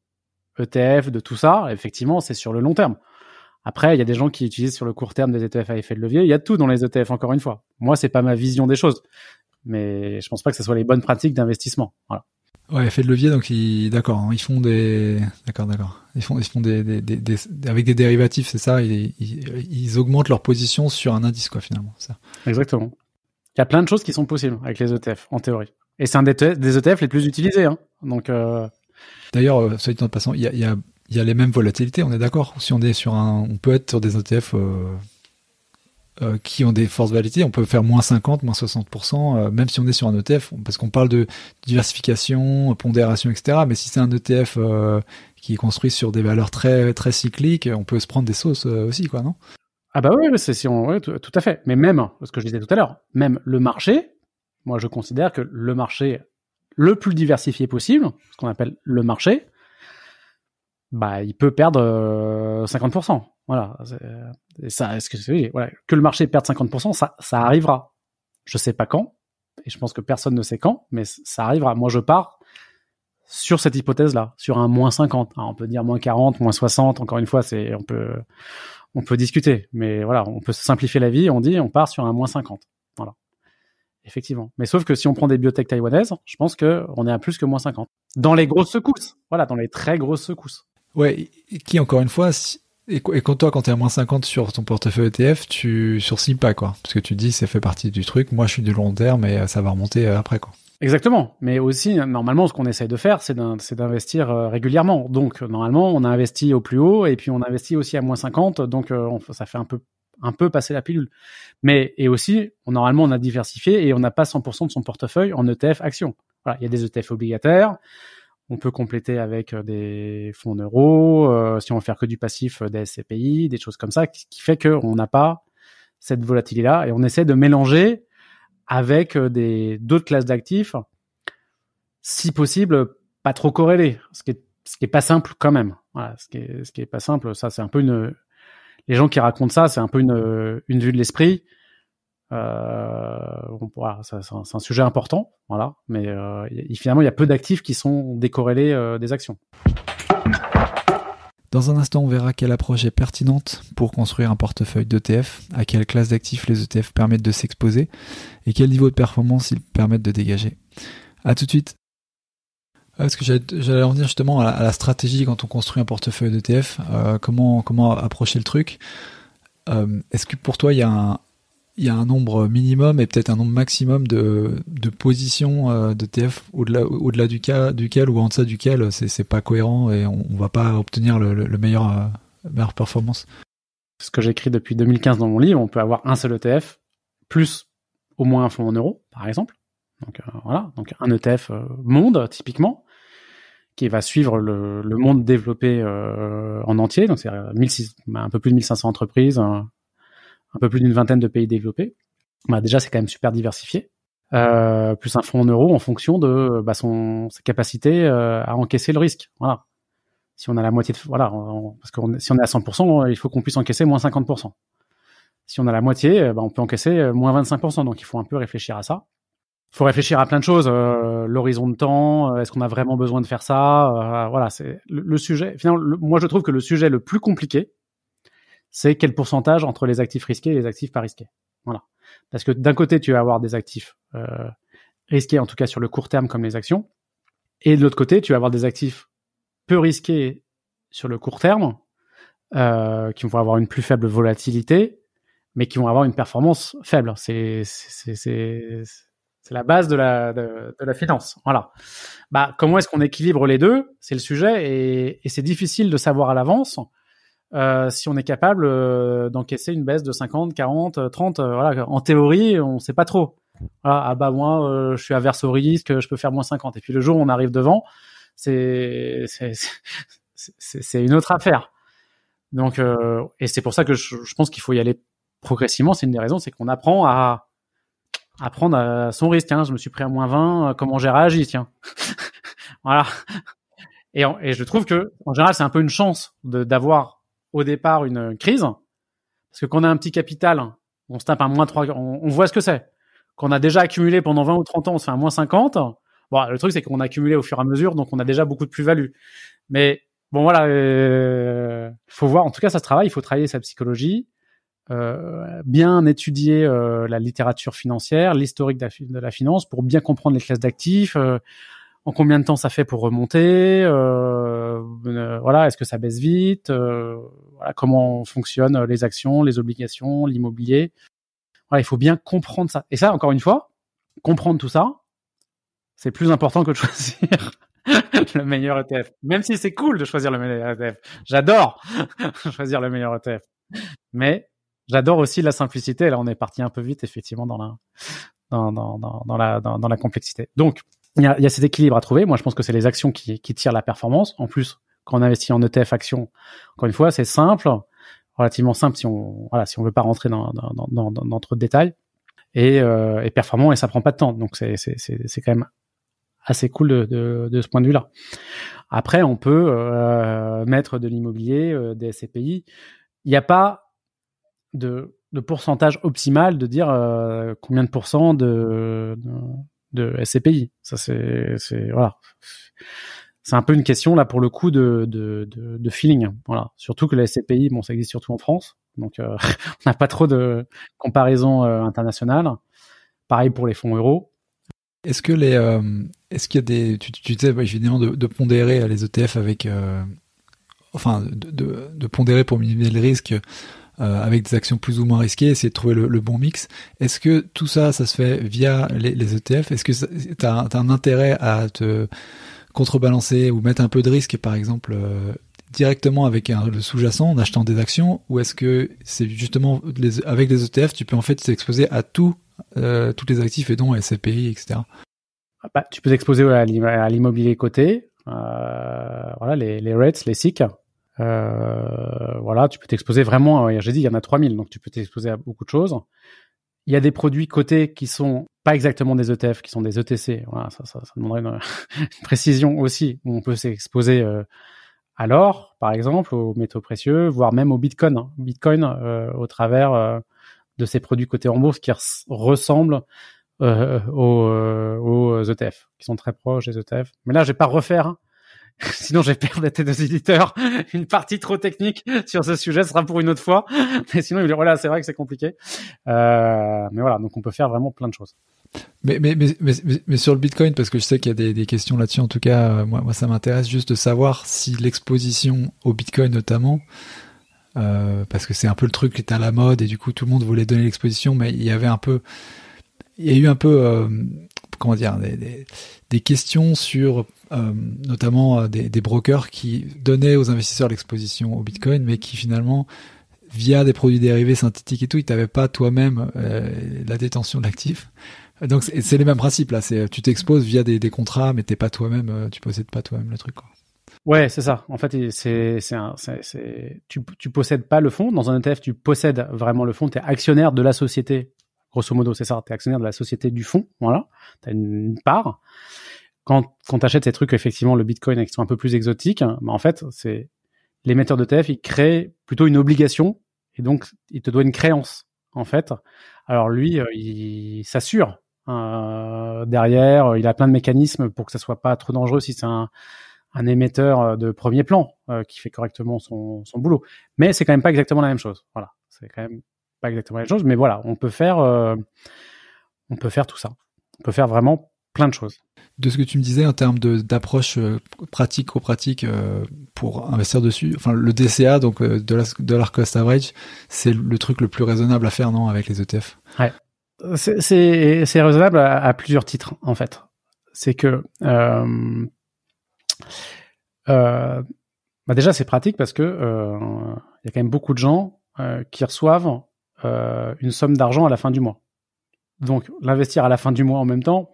ETF, de tout ça, effectivement, c'est sur le long terme. Après, il y a des gens qui utilisent sur le court terme des ETF à effet de levier. Il y a tout dans les ETF, encore une fois. Moi, c'est pas ma vision des choses. Mais je pense pas que ce soit les bonnes pratiques d'investissement. Voilà. Ouais, effet de levier, donc d'accord, hein, ils font des, d'accord. Ils font des avec des dérivatifs, c'est ça. Ils augmentent leur position sur un indice, quoi, finalement. Ça. Exactement. Il y a plein de choses qui sont possibles avec les ETF, en théorie. Et c'est un des ETF les plus utilisés. Hein. Donc, d'ailleurs, soit dit en passant, il y a les mêmes volatilités, on est d'accord. Si on est sur on peut être sur des ETF qui ont des fortes volatilités, on peut faire moins 50, moins 60%, même si on est sur un ETF, parce qu'on parle de diversification, pondération, etc. Mais si c'est un ETF qui est construit sur des valeurs très très cycliques, on peut se prendre des sauces aussi, quoi, non? Ah bah oui, ouais, tout à fait. Mais même, ce que je disais tout à l'heure, même le marché, moi je considère que le marché le plus diversifié possible, ce qu'on appelle le marché, bah il peut perdre 50%. Voilà. Ça, voilà, que le marché perde 50%, ça arrivera. Je sais pas quand, et je pense que personne ne sait quand, mais ça arrivera. Moi je pars sur cette hypothèse-là, sur un moins 50. Alors, on peut dire moins 40, moins 60, encore une fois, on peut discuter, mais voilà, on peut simplifier la vie, on part sur un moins 50. Voilà. Effectivement. Mais sauf que si on prend des biotech taïwanaises, je pense qu'on est à plus que moins 50. Dans les grosses secousses. Voilà, dans les très grosses secousses. Ouais, qui encore une fois, et quand t'es à moins 50 sur ton portefeuille ETF, tu surcibles pas, quoi. Parce que tu dis, ça fait partie du truc, moi je suis du long terme et ça va remonter après, quoi. Exactement. Mais aussi, normalement, ce qu'on essaye de faire, c'est d'investir régulièrement. Donc, normalement, on a investi au plus haut et puis on investit aussi à moins 50. Donc, ça fait un peu passer la pilule. Mais, et aussi, normalement, on a diversifié et on n'a pas 100% de son portefeuille en ETF actions. Voilà. Il y a des ETF obligataires. On peut compléter avec des fonds en euros. Si on veut faire que du passif, des SCPI, des choses comme ça, qui fait qu'on n'a pas cette volatilité-là et on essaie de mélanger avec d'autres classes d'actifs, si possible, pas trop corrélées, ce qui est pas simple quand même. Voilà, ce qui est pas simple, ça c'est un peu les gens qui racontent ça, c'est un peu une vue de l'esprit. Voilà, c'est un sujet important, voilà, mais finalement il y a peu d'actifs qui sont décorrélés des actions. Dans un instant, on verra quelle approche est pertinente pour construire un portefeuille d'ETF, à quelle classe d'actifs les ETF permettent de s'exposer et quel niveau de performance ils permettent de dégager. À tout de suite. Parce que j'allais en venir justement à la stratégie quand on construit un portefeuille d'ETF, comment approcher le truc. Est-ce que pour toi il y a il y a un nombre minimum et peut-être un nombre maximum de positions d'ETF au-delà duquel ou en deçà duquel c'est pas cohérent et on va pas obtenir le meilleure performance. Ce que j'écris depuis 2015 dans mon livre, on peut avoir un seul ETF plus au moins un fonds en euros, par exemple. Donc voilà, donc un ETF monde typiquement qui va suivre le monde développé en entier. Donc c'est un peu plus de 1500 entreprises, un peu plus d'une vingtaine de pays développés. Bah, déjà c'est quand même super diversifié. Plus un fonds en euros en fonction de sa capacité à encaisser le risque. Voilà. Si on a la moitié de parce que si on est à 100%, il faut qu'on puisse encaisser moins 50%. Si on a la moitié, on peut encaisser moins 25%. Donc il faut un peu réfléchir à ça. Il faut réfléchir à plein de choses, l'horizon de temps, est-ce qu'on a vraiment besoin de faire ça, voilà, c'est le sujet. Finalement, moi je trouve que le sujet le plus compliqué, c'est quel pourcentage entre les actifs risqués et les actifs pas risqués. Voilà. Parce que d'un côté, tu vas avoir des actifs risqués, en tout cas sur le court terme, comme les actions, et de l'autre côté, tu vas avoir des actifs peu risqués sur le court terme, qui vont avoir une plus faible volatilité, mais qui vont avoir une performance faible. C'est la base de la finance. Voilà. Bah, comment est-ce qu'on équilibre les deux? C'est le sujet et c'est difficile de savoir à l'avance si on est capable d'encaisser une baisse de 50, 40, 30. Voilà. En théorie, on sait pas trop. Voilà. Ah bah moi, je suis averse au risque, je peux faire moins 50. Et puis le jour où on arrive devant, c'est une autre affaire. Donc, et c'est pour ça que je pense qu'il faut y aller progressivement. C'est une des raisons, c'est qu'on apprend à prendre à son risque. Hein. Je me suis pris à moins 20, comment j'ai réagi, tiens. Voilà. Et je trouve que, en général, c'est un peu une chance d'avoir au départ une crise. Parce que quand on a un petit capital, on se tape un moins 3, on voit ce que c'est. Quand on a déjà accumulé pendant 20 ou 30 ans, on se fait un moins 50. Bon, le truc, c'est qu'on a accumulé au fur et à mesure, donc on a déjà beaucoup de plus-value. Mais bon, voilà, faut voir. En tout cas, ça se travaille. Il faut travailler sa psychologie. Bien étudier la littérature financière, l'historique de la finance pour bien comprendre les classes d'actifs, en combien de temps ça fait pour remonter, voilà, est-ce que ça baisse vite, voilà, comment fonctionnent les actions, les obligations, l'immobilier. Voilà, il faut bien comprendre ça. Et ça, encore une fois, comprendre tout ça, c'est plus important que de choisir le meilleur ETF. Même si c'est cool de choisir le meilleur ETF. J'adore choisir le meilleur ETF. Mais j'adore aussi la simplicité. Là, on est parti un peu vite, effectivement, dans la complexité. Donc, il y a cet équilibre à trouver. Moi, je pense que c'est les actions qui tirent la performance. En plus, quand on investit en ETF actions, encore une fois, c'est simple, relativement simple si on veut pas rentrer dans trop de détails et performant et ça prend pas de temps. Donc, c'est quand même assez cool de ce point de vue-là. Après, on peut mettre de l'immobilier, des SCPI. Il n'y a pas de pourcentage optimal de dire combien de pourcents de SCPI. Ça c'est voilà. C'est un peu une question là pour le coup de feeling. Voilà. Surtout que la SCPI, bon, ça existe surtout en France, donc on n'a pas trop de comparaison internationale. Pareil pour les fonds euros. Est-ce qu'il y a des, tu sais, évidemment de pondérer les ETF avec, de pondérer pour minimiser le risque avec des actions plus ou moins risquées, essayer de trouver le bon mix. Est-ce que tout ça se fait via les ETF? Est-ce que t'as un intérêt à te contrebalancer ou mettre un peu de risque, par exemple, directement avec le sous-jacent en achetant des actions, ou est-ce que c'est justement avec les ETF, tu peux en fait t'exposer à tous les actifs et dont SCPI, etc. Bah, tu peux t'exposer à l'immobilier coté, voilà, les REITs, les SIC. Voilà, tu peux t'exposer vraiment, j'ai dit, il y en a 3000, donc tu peux t'exposer à beaucoup de choses. Il y a des produits cotés qui sont pas exactement des ETF, qui sont des ETC. Voilà, ça demanderait une précision aussi. On peut s'exposer à l'or, par exemple, aux métaux précieux, voire même au Bitcoin. Bitcoin au travers de ces produits cotés en bourse qui ressemblent aux ETF, qui sont très proches des ETF. Mais là, je vais pas refaire, hein. Sinon, je vais perdre la tête des éditeurs. Une partie trop technique sur ce sujet sera pour une autre fois. Mais sinon, voilà, c'est vrai que c'est compliqué. Mais voilà, donc on peut faire vraiment plein de choses. Mais sur le Bitcoin, parce que je sais qu'il y a des questions là-dessus, en tout cas, moi ça m'intéresse juste de savoir si l'exposition au Bitcoin notamment parce que c'est un peu le truc qui était à la mode et du coup tout le monde voulait donner l'exposition, mais il y a eu un peu comment dire, des questions sur notamment des brokers qui donnaient aux investisseurs l'exposition au Bitcoin, mais qui finalement, via des produits dérivés synthétiques et tout, ils t'avaient pas toi-même la détention de l'actif. Donc c'est les mêmes principes là. C'est tu t'exposes via des contrats, mais t'es pas toi-même, tu possèdes pas toi-même le truc, quoi. Ouais, c'est ça. En fait, tu possèdes pas le fonds. Dans un ETF, tu possèdes vraiment le fonds. T'es actionnaire de la société. Grosso modo, c'est ça. T'es actionnaire de la société du fonds. Voilà. T'as une part. Quand t'achètes ces trucs, effectivement, le Bitcoin qui sont un peu plus exotiques, bah, en fait, c'est l'émetteur d'ETF, il crée plutôt une obligation et donc il te doit une créance, en fait. Alors lui, il s'assure derrière. Il a plein de mécanismes pour que ça soit pas trop dangereux si c'est un émetteur de premier plan qui fait correctement son boulot. Mais c'est quand même pas exactement la même chose. Voilà, c'est quand même pas exactement la même chose. Mais voilà, on peut faire tout ça. On peut faire vraiment plein de choses. De ce que tu me disais en termes d'approche pratico-pratique pour investir dessus, enfin le DCA, donc dollar cost average, c'est le truc le plus raisonnable à faire, non, avec les ETF? Ouais, c'est raisonnable à plusieurs titres en fait. C'est que déjà c'est pratique parce que y a quand même beaucoup de gens qui reçoivent une somme d'argent à la fin du mois. Donc l'investir à la fin du mois en même temps,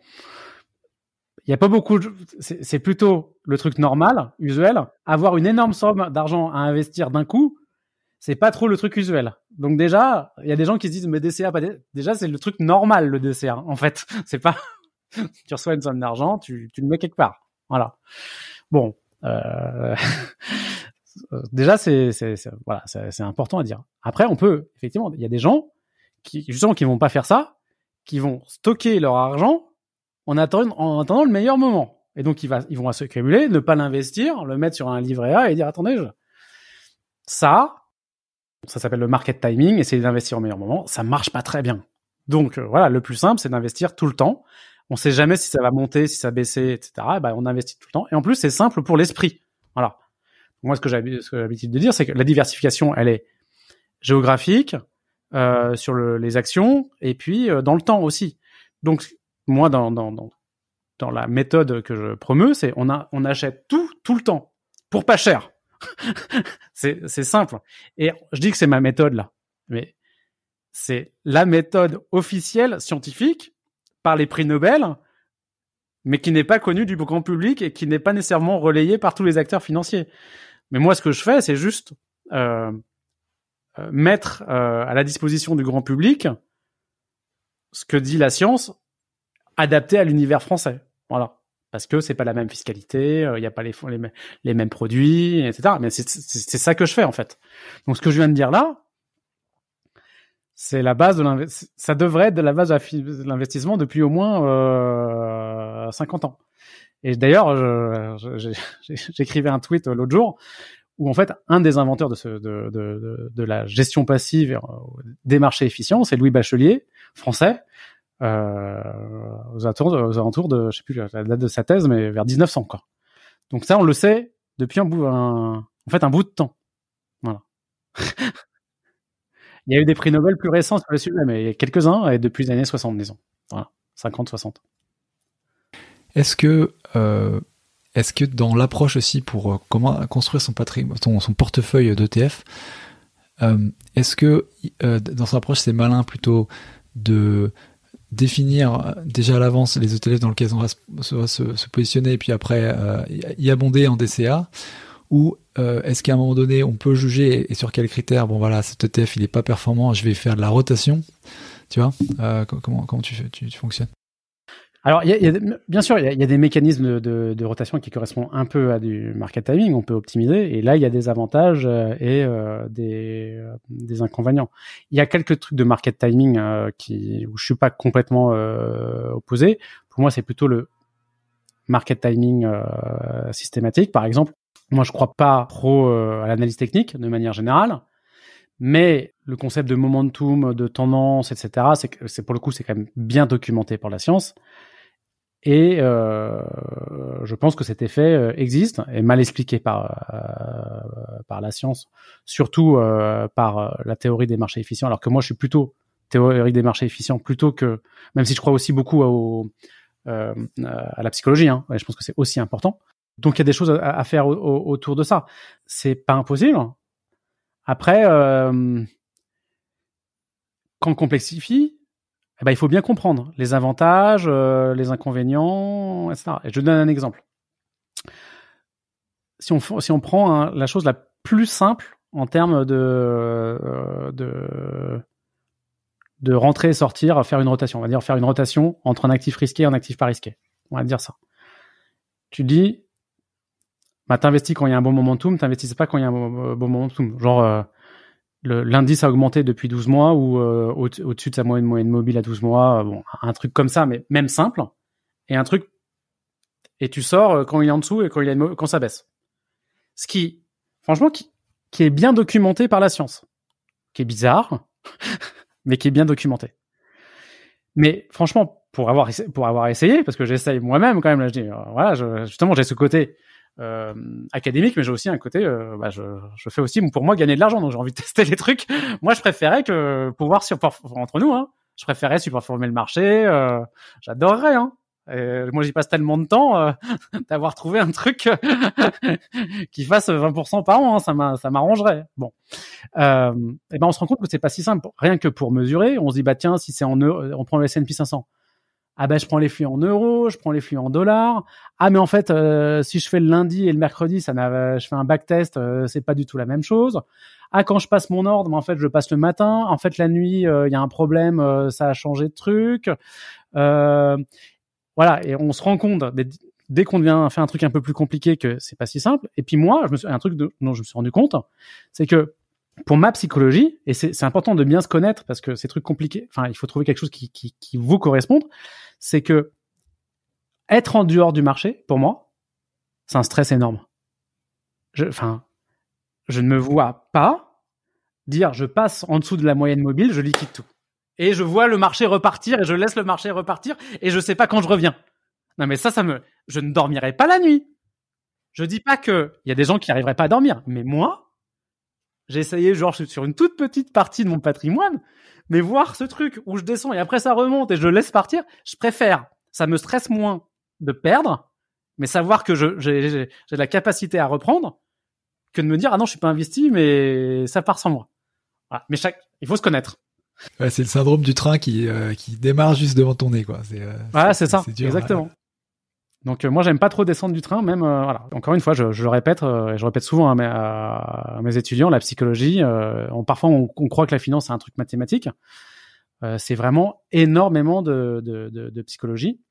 il y a pas beaucoup c'est plutôt le truc normal, usuel. Avoir une énorme somme d'argent à investir d'un coup, c'est pas trop le truc usuel. Donc déjà, il y a des gens qui se disent mais DCA pas déjà c'est le truc normal le DCA en fait. C'est pas tu reçois une somme d'argent, tu le mets quelque part. Voilà. Bon, déjà voilà, c'est important à dire. Après on peut effectivement, il y a des gens qui justement qui vont pas faire ça, qui vont stocker leur argent en attendant le meilleur moment. Et donc, ils vont s'accumuler, ne pas l'investir, le mettre sur un livret A et dire, attendez, ça s'appelle le market timing, essayer d'investir au meilleur moment. Ça marche pas très bien. Donc, voilà, le plus simple, c'est d'investir tout le temps. On sait jamais si ça va monter, si ça va baisser, etc. Et ben, on investit tout le temps. Et en plus, c'est simple pour l'esprit. Voilà. Moi, ce que j'ai l'habitude de dire, c'est que la diversification, elle est géographique, sur les actions, et puis, dans le temps aussi. Donc, moi, dans la méthode que je promeus, c'est on achète tout le temps pour pas cher. c'est simple. Et je dis que c'est ma méthode là, mais c'est la méthode officielle scientifique par les prix Nobel, mais qui n'est pas connue du grand public et qui n'est pas nécessairement relayée par tous les acteurs financiers. Mais moi, ce que je fais, c'est juste mettre à la disposition du grand public ce que dit la science adapté à l'univers français. Voilà. Parce que c'est pas la même fiscalité, il y a pas les mêmes produits, etc. Mais c'est ça que je fais, en fait. Donc, ce que je viens de dire là, c'est la base ça devrait être de la base de l'investissement depuis au moins 50 ans. Et d'ailleurs, j'écrivais un tweet l'autre jour où, en fait, un des inventeurs de la gestion passive des marchés efficients, c'est Louis Bachelier, français, aux alentours de, je sais plus la date de sa thèse, mais vers 1900, quoi. Donc ça, on le sait depuis un bout de temps. Voilà. Il y a eu des prix Nobel plus récents sur le sujet, mais il y a quelques-uns, et depuis les années 60, disons. Voilà. 50, 60. Est-ce que dans l'approche aussi pour comment construire son patrimoine, son portefeuille d'ETF, est-ce que dans son approche c'est malin plutôt de définir déjà à l'avance les ETF dans lesquels on va se positionner et puis après y abonder en DCA, ou est-ce qu'à un moment donné on peut juger et sur quels critères, bon voilà, cet ETF il est pas performant, je vais faire de la rotation, tu vois, comment tu fonctionnes? Alors, bien sûr, il y a des mécanismes de rotation qui correspondent un peu à du market timing. On peut optimiser, et là, il y a des avantages et des inconvénients. Il y a quelques trucs de market timing où je suis pas complètement opposé. Pour moi, c'est plutôt le market timing systématique. Par exemple, moi, je crois pas trop à l'analyse technique de manière générale. Mais le concept de momentum, de tendance, etc., c'est pour le coup, c'est quand même bien documenté par la science. Et je pense que cet effet existe, est mal expliqué par la science, surtout par la théorie des marchés efficients, alors que moi je suis plutôt théorie des marchés efficients plutôt que, même si je crois aussi beaucoup à la psychologie, hein, et je pense que c'est aussi important. Donc il y a des choses à faire autour de ça. C'est pas impossible. Après, quand on complexifie, eh ben, il faut bien comprendre les avantages, les inconvénients, etc. Et je donne un exemple. Si on prend la chose la plus simple en termes de rentrer et sortir, faire une rotation. On va dire faire une rotation entre un actif risqué et un actif pas risqué. On va dire ça. Tu dis, bah, t'investis quand il y a un bon momentum, t'investis pas quand il y a un bon momentum. Genre, l'indice a augmenté depuis 12 mois ou au-dessus de sa moyenne mobile à 12 mois. Bon, un truc comme ça, mais même simple. Et un truc, et tu sors quand il est en dessous et quand ça baisse. Ce qui, franchement, qui est bien documenté par la science. Qui est bizarre, mais qui est bien documenté. Mais franchement, pour avoir essayé, parce que j'essaye moi-même quand même, là, je dis, voilà, justement, j'ai ce côté académique, mais j'ai aussi un côté, je fais aussi pour moi gagner de l'argent, donc j'ai envie de tester les trucs. Moi, je préférais que pouvoir entre nous, hein, je préférais surperformer le marché. J'adorerais, hein. Moi, j'y passe tellement de temps d'avoir trouvé un truc qui fasse 20% par an, hein, ça m'arrangerait. Bon, et ben on se rend compte que c'est pas si simple. Rien que pour mesurer, on se dit bah tiens, si c'est en euros, on prend le S&P 500. Ah ben je prends les flux en euros, je prends les flux en dollars. Ah mais en fait si je fais le lundi et le mercredi, je fais un backtest, c'est pas du tout la même chose. Ah quand je passe mon ordre, mais en fait je passe le matin. En fait la nuit il y a un problème, ça a changé de truc. Voilà, et on se rend compte dès qu'on fait un truc un peu plus compliqué que c'est pas si simple. Et puis moi, un truc dont je me suis rendu compte, c'est que pour ma psychologie, et c'est important de bien se connaître parce que ces trucs compliqués, enfin, il faut trouver quelque chose qui vous corresponde, c'est que être en dehors du marché, pour moi, c'est un stress énorme. Je ne me vois pas dire je passe en dessous de la moyenne mobile, je liquide tout. Et je vois le marché repartir et je laisse le marché repartir et je sais pas quand je reviens. Non mais je ne dormirai pas la nuit. Je dis pas que il y a des gens qui arriveraient pas à dormir, mais moi, j'ai essayé genre sur une toute petite partie de mon patrimoine, mais voir ce truc où je descends et après ça remonte et je le laisse partir, je préfère. Ça me stresse moins de perdre, mais savoir que j'ai la capacité à reprendre, que de me dire ah non je suis pas investi mais ça part sans moi. Voilà. Mais il faut se connaître. Ouais, c'est le syndrome du train qui démarre juste devant ton nez, quoi. C'est ça, dur, exactement. Ouais. Donc moi j'aime pas trop descendre du train, même voilà. Encore une fois, je le répète, et je répète souvent à mes étudiants, la psychologie. Parfois on croit que la finance c'est un truc mathématique. C'est vraiment énormément de psychologie.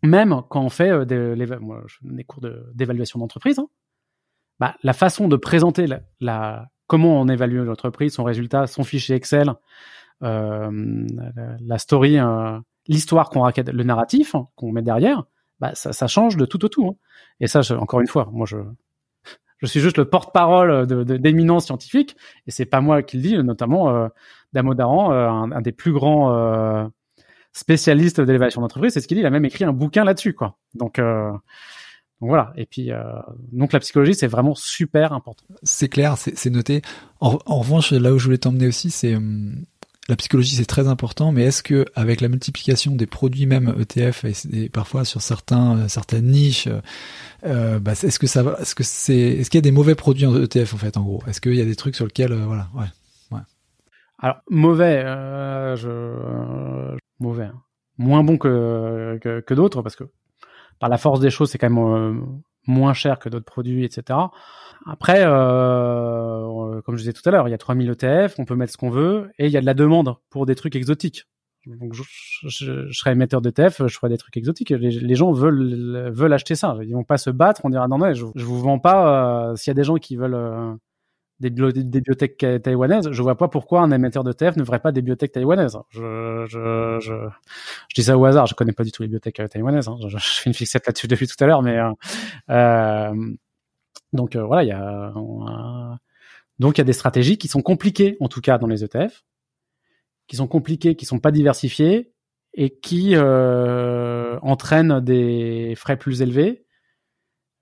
Même quand on fait moi, je donne des cours d'évaluation d'entreprise. Hein, bah la façon de présenter comment on évalue l'entreprise, son résultat, son fichier Excel. La story, l'histoire qu'on raconte, le narratif qu'on met derrière, bah ça change de tout au tout. Hein. Et ça, encore une fois, moi je suis juste le porte-parole d'éminents scientifiques, et c'est pas moi qui le dis, notamment Damodaran, un des plus grands spécialistes de l'évaluation d'entreprise, c'est ce qu'il dit. Il a même écrit un bouquin là-dessus, quoi. Donc voilà. Et puis donc la psychologie, c'est vraiment super important. C'est clair, c'est noté. En revanche, là où je voulais t'emmener aussi, c'est la psychologie, c'est très important, mais est-ce que avec la multiplication des produits même ETF et parfois sur certaines niches, est-ce qu'il y a des mauvais produits en ETF en fait, en gros? Est-ce qu'il y a des trucs sur lesquels voilà, ouais. Alors mauvais, mauvais, hein. Moins bon que d'autres parce que par la force des choses, c'est quand même moins cher que d'autres produits, etc. Après, comme je disais tout à l'heure, il y a 3000 ETF, on peut mettre ce qu'on veut, et il y a de la demande pour des trucs exotiques. Donc, je serais émetteur d'ETF, je ferais des trucs exotiques. Les gens veulent acheter ça. Ils vont pas se battre. On dira non, je vous vends pas. S'il y a des gens qui veulent des biotech taïwanaises, je vois pas pourquoi un émetteur d'ETF ne ferait pas des biotech taïwanaises. Je dis ça au hasard. Je connais pas du tout les biotech taïwanaises. Hein. Je fais une fixette là-dessus depuis tout à l'heure, mais donc voilà, il y a des stratégies qui sont compliquées, en tout cas dans les ETF, qui sont compliquées, qui sont pas diversifiées et qui entraînent des frais plus élevés.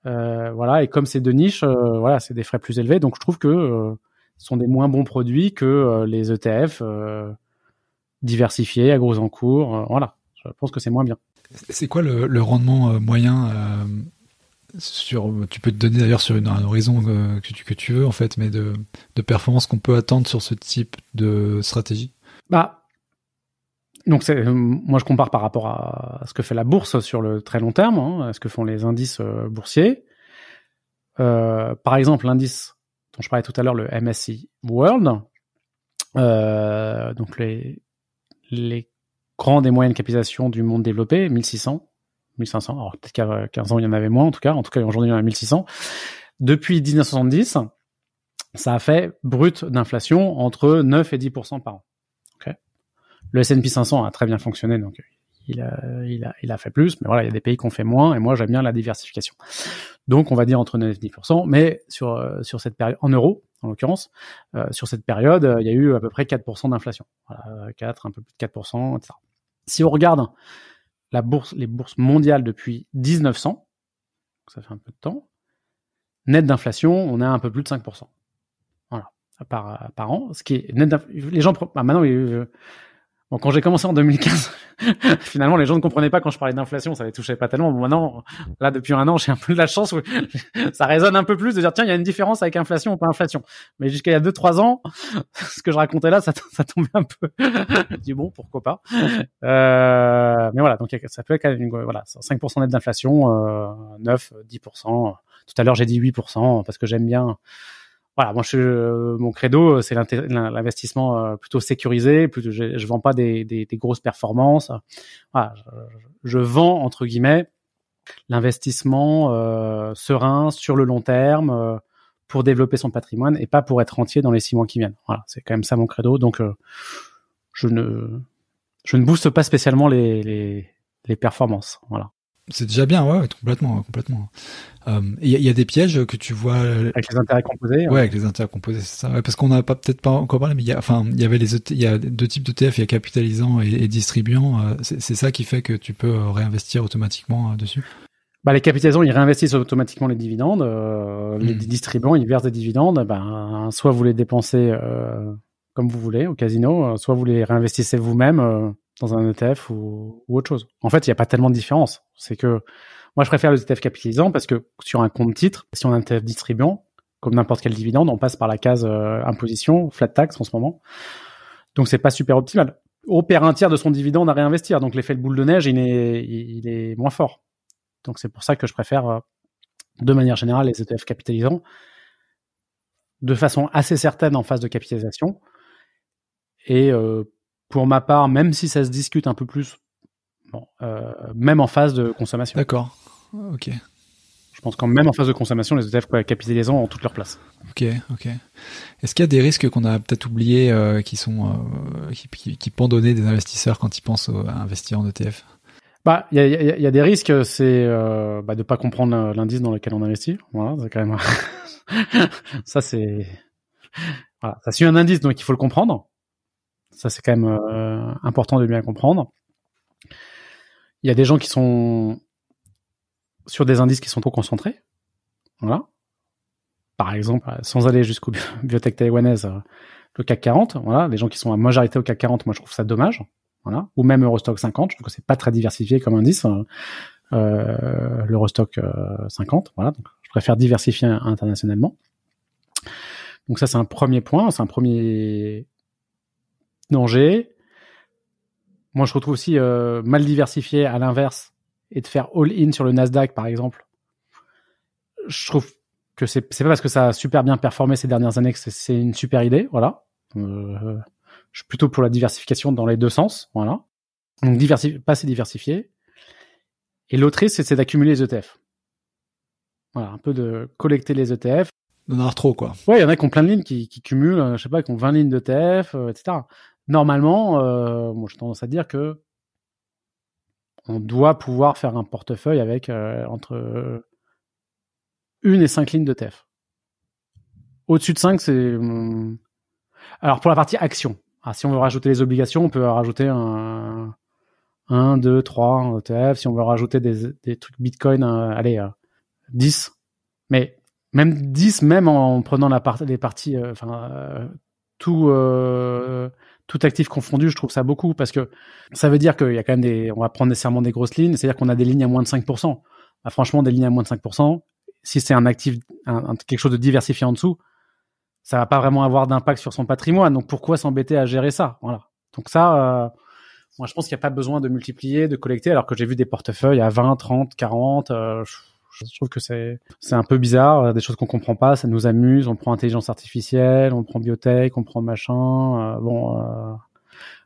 Voilà, et comme c'est de niche, voilà, c'est des frais plus élevés. Donc je trouve que ce sont des moins bons produits que les ETF diversifiés à gros encours. Voilà, je pense que c'est moins bien. C'est quoi le rendement moyen tu peux te donner d'ailleurs sur un horizon que tu veux en fait, mais de performance qu'on peut attendre sur ce type de stratégie? Donc moi je compare par rapport à ce que fait la bourse sur le très long terme, à ce que font les indices boursiers. Par exemple, l'indice dont je parlais tout à l'heure, le MSCI World, donc les grandes et moyennes capitalisations du monde développé, 1600, 1500, alors peut-être qu'il y a 15 ans il y en avait moins en tout cas aujourd'hui il y en a 1600. Depuis 1970, ça a fait brut d'inflation entre 9 et 10% par an. Okay. Le S&P 500 a très bien fonctionné, donc il a fait plus, mais voilà, il y a des pays qui ont fait moins, et moi j'aime bien la diversification. Donc on va dire entre 9 et 10%, mais sur cette période, en euros en l'occurrence, sur cette période, il y a eu à peu près 4% d'inflation. Voilà, 4, un peu plus de 4%, etc. Si on regarde les bourses mondiales depuis 1900, ça fait un peu de temps, net d'inflation, on a un peu plus de 5%. Voilà, par an, ce qui est net les gens maintenant bon, quand j'ai commencé en 2015, finalement, les gens ne comprenaient pas quand je parlais d'inflation, ça les touchait pas tellement. Bon, maintenant, là, depuis un an, j'ai un peu de la chance où ça résonne un peu plus de dire, tiens, il y a une différence avec inflation ou pas inflation. Mais jusqu'à il y a 2-3 ans, ce que je racontais là, ça tombait un peu. Je dis bon, pourquoi pas. Mais voilà, donc ça peut être quand même, voilà, 5% net d'inflation, 9, 10%. Tout à l'heure, j'ai dit 8% parce que j'aime bien. Voilà, moi mon credo c'est l'investissement plutôt sécurisé, plutôt je vends pas des grosses performances. Voilà, je vends entre guillemets l'investissement serein sur le long terme pour développer son patrimoine et pas pour être rentier dans les 6 mois qui viennent. Voilà, c'est quand même ça mon credo. Donc je ne booste pas spécialement les performances. Voilà. C'est déjà bien, ouais, complètement. Il y a des pièges que tu vois avec les intérêts composés. Ouais, avec les intérêts composés, c'est ça. Ouais, parce qu'on n'a peut-être pas encore parlé, mais il y a deux types d'ETF, il y a capitalisant et distribuant. C'est ça qui fait que tu peux réinvestir automatiquement dessus. Les capitalisants, ils réinvestissent automatiquement les dividendes. Les distribuants, ils versent des dividendes. Soit vous les dépensez comme vous voulez au casino, soit vous les réinvestissez vous-même dans un ETF ou autre chose. En fait, il n'y a pas tellement de différence. C'est que moi, je préfère le ETF capitalisant parce que sur un compte titre, si on a un ETF distribuant, comme n'importe quel dividende, on passe par la case imposition, flat tax en ce moment. Donc, c'est pas super optimal. On perd un tiers de son dividende à réinvestir. Donc, l'effet de boule de neige, il est moins fort. Donc, c'est pour ça que je préfère, de manière générale, les ETF capitalisants de façon assez certaine en phase de capitalisation. Et pour ma part, même si ça se discute un peu plus, même en phase de consommation. D'accord, ok. Je pense qu'en même en phase de consommation, les ETF capitalisants ont toute leur place. Ok. Est-ce qu'il y a des risques qu'on a peut-être oubliés qui pendonnaient des investisseurs quand ils pensent à investir en ETF? Il y a des risques, c'est de pas comprendre l'indice dans lequel on investit. Voilà, c'est quand même ça c'est voilà, ça suit un indice donc il faut le comprendre. Ça c'est quand même important de bien comprendre. Il y a des gens qui sont sur des indices qui sont trop concentrés. Voilà. Par exemple, sans aller jusqu'au biotech taïwanaise, le CAC 40, voilà, les gens qui sont à majorité au CAC 40, moi je trouve ça dommage. Voilà, ou même Eurostock 50, je trouve que c'est pas très diversifié comme indice, l'Eurostock 50, voilà, donc je préfère diversifier internationalement. Donc ça c'est un premier point, c'est un premier danger. Moi je retrouve aussi mal diversifié à l'inverse et de faire all-in sur le Nasdaq par exemple. Je trouve que c'est pas parce que ça a super bien performé ces dernières années que c'est une super idée, voilà. Je suis plutôt pour la diversification dans les deux sens, voilà. Donc pas assez diversifié. Et l'autre risque, c'est d'accumuler les ETF. Voilà, un peu de collecter les ETF. D'en avoir trop, quoi. Ouais, il y en a qui ont plein de lignes qui cumulent, je sais pas, qui ont 20 lignes d'ETF, etc. Normalement, moi j'ai tendance à dire que on doit pouvoir faire un portefeuille avec entre 1 et 5 lignes d'ETF. Au-dessus de 5, c'est... Alors pour la partie action, si on veut rajouter les obligations, on peut rajouter un 1, 2, 3 ETF. Si on veut rajouter des trucs Bitcoin, allez, 10. Mais même 10, même en prenant les parties, tout actif confondu, je trouve ça beaucoup parce que ça veut dire qu'il y a quand même on va prendre nécessairement des grosses lignes, c'est-à-dire qu'on a des lignes à moins de 5%. Bah, franchement, des lignes à moins de 5%, si c'est un actif, quelque chose de diversifié en dessous, ça va pas vraiment avoir d'impact sur son patrimoine. Donc pourquoi s'embêter à gérer ça? Voilà. Donc ça, moi je pense qu'il n'y a pas besoin de multiplier, de collecter, alors que j'ai vu des portefeuilles à 20, 30, 40. Je trouve que c'est un peu bizarre, des choses qu'on comprend pas, ça nous amuse. On prend intelligence artificielle, on prend biotech, on prend machin.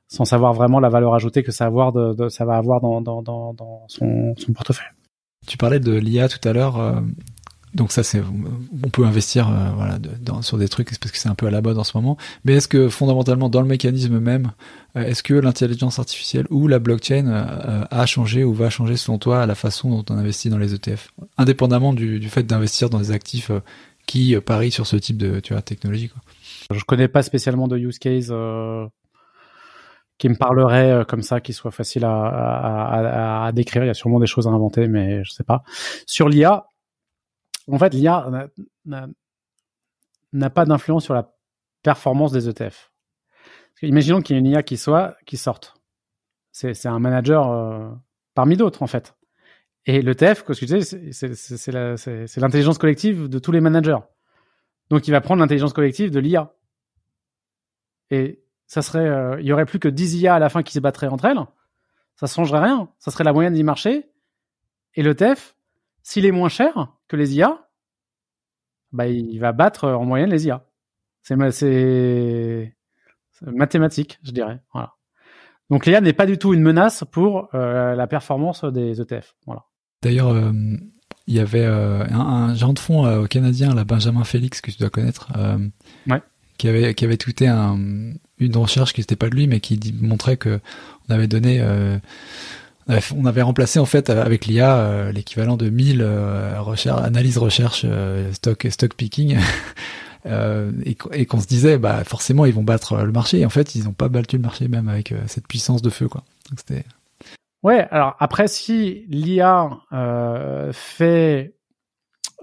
Sans savoir vraiment la valeur ajoutée que ça va avoir ça va avoir dans son portefeuille. Tu parlais de l'IA tout à l'heure. Donc ça, on peut investir sur des trucs parce que c'est un peu à la mode en ce moment. Mais est-ce que fondamentalement, dans le mécanisme même, est-ce que l'intelligence artificielle ou la blockchain a changé ou va changer selon toi la façon dont on investit dans les ETF, indépendamment du fait d'investir dans des actifs qui parient sur ce type de technologie, quoi. Je connais pas spécialement de use case qui me parlerait comme ça, qui soit facile à décrire. Il y a sûrement des choses à inventer, mais je sais pas. Sur l'IA, en fait, l'IA n'a pas d'influence sur la performance des ETF. Imaginons qu'il y ait une IA qui sorte. C'est un manager parmi d'autres, en fait. Et l'ETF, comme tu disais, c'est l'intelligence collective de tous les managers. Donc, il va prendre l'intelligence collective de l'IA. Et ça serait, il y aurait plus que 10 IA à la fin qui se battraient entre elles. Ça changerait rien. Ça serait la moyenne du marché. Et l'ETF, s'il est moins cher que les IA, bah, il va battre en moyenne les IA. C'est mathématique, je dirais. Voilà. Donc l'IA n'est pas du tout une menace pour la performance des ETF. Voilà. D'ailleurs, il y avait un gérant de fonds canadien, là, Benjamin Félix, que tu dois connaître, qui avait tweeté une recherche qui n'était pas de lui, mais qui montrait que on avait donné... on avait remplacé en fait avec l'IA l'équivalent de 1000 analyses recherche stock picking et qu'on se disait bah forcément ils vont battre le marché, et en fait ils n'ont pas battu le marché même avec cette puissance de feu, quoi. Donc c'était... Ouais, alors après si l'IA fait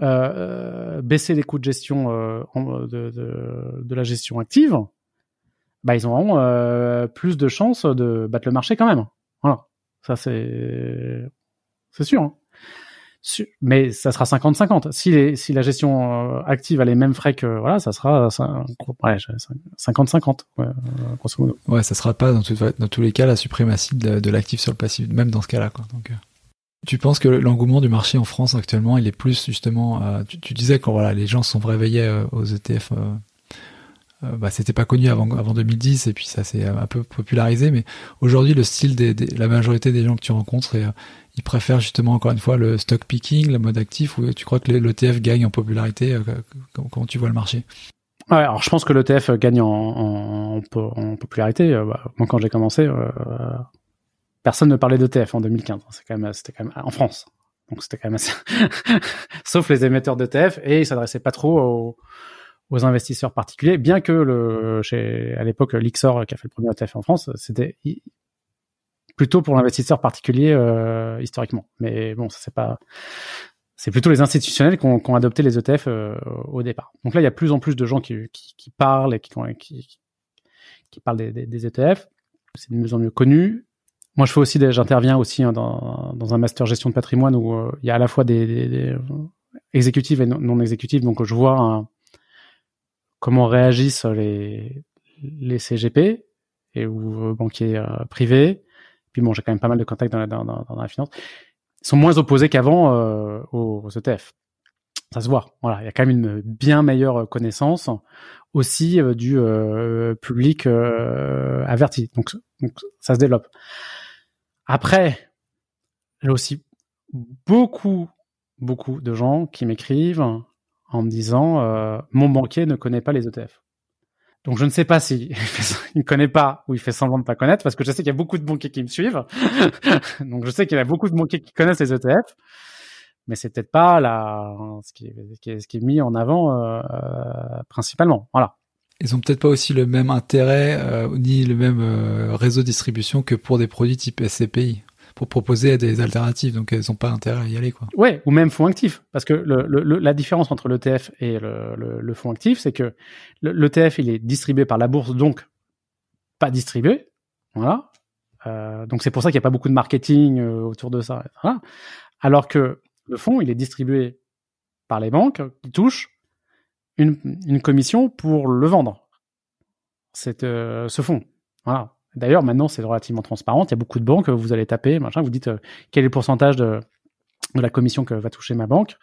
baisser les coûts de gestion de la gestion active, bah ils auront plus de chances de battre le marché quand même. Voilà. Ça, c'est sûr. Hein. Mais ça sera 50-50. Si la gestion active a les mêmes frais que, voilà, ça sera 50-50, grosso modo. Ouais, ça sera pas dans tous les cas la suprématie de l'actif sur le passif, même dans ce cas-là, quoi. Donc, tu penses que l'engouement du marché en France actuellement, il est plus justement, tu disais que voilà, les gens se sont réveillés aux ETF, c'était pas connu avant 2010, et puis ça s'est un peu popularisé, mais aujourd'hui le style la majorité des gens que tu rencontres, ils préfèrent justement encore une fois le stock picking, le mode actif, ou tu crois que l'ETF gagne en popularité? Comment tu vois le marché? Ouais, alors je pense que l'ETF gagne en popularité. Moi quand j'ai commencé, personne ne parlait d'ETF en 2015. C'était quand même en France. Donc c'était quand même assez sauf les émetteurs d'ETF, et ils s'adressaient pas trop aux investisseurs particuliers, bien que à l'époque, l'Ixor, qui a fait le premier ETF en France, c'était plutôt pour l'investisseur particulier, historiquement. Mais bon, ça c'est plutôt les institutionnels qui ont adopté les ETF au départ. Donc là, il y a de plus en plus de gens qui parlent et qui parlent des ETF. C'est de mieux en mieux connu. Moi, j'interviens aussi dans un master gestion de patrimoine où il y a à la fois des exécutifs et non exécutifs. Donc je vois comment réagissent les CGP et ou banquiers privés. Puis bon, j'ai quand même pas mal de contacts dans la finance. Ils sont moins opposés qu'avant aux ETF. Ça se voit. Voilà, il y a quand même une bien meilleure connaissance aussi du public averti. Donc ça se développe. Après, j'ai aussi beaucoup de gens qui m'écrivent en me disant mon banquier ne connaît pas les ETF. Donc je ne sais pas si il ne connaît pas ou il fait semblant de pas connaître, parce que je sais qu'il y a beaucoup de banquiers qui me suivent. Donc je sais qu'il y a beaucoup de banquiers qui connaissent les ETF, mais c'est peut-être pas ce qui est mis en avant principalement. Voilà. Ils ont peut-être pas aussi le même intérêt ni le même réseau de distribution que pour des produits type SCPI, pour proposer des alternatives. Donc, elles n'ont pas intérêt à y aller, quoi. Ouais, ou même fonds actifs. Parce que la différence entre l'ETF et le fonds actif, c'est que l'ETF, il est distribué par la bourse, donc pas distribué. Voilà. Donc, c'est pour ça qu'il n'y a pas beaucoup de marketing autour de ça. Voilà. Alors que le fonds, il est distribué par les banques qui touchent une commission pour le vendre, ce fonds. Voilà. D'ailleurs, maintenant, c'est relativement transparent. Il y a beaucoup de banques, vous allez taper, machin, vous dites quel est le pourcentage de la commission que va toucher ma banque.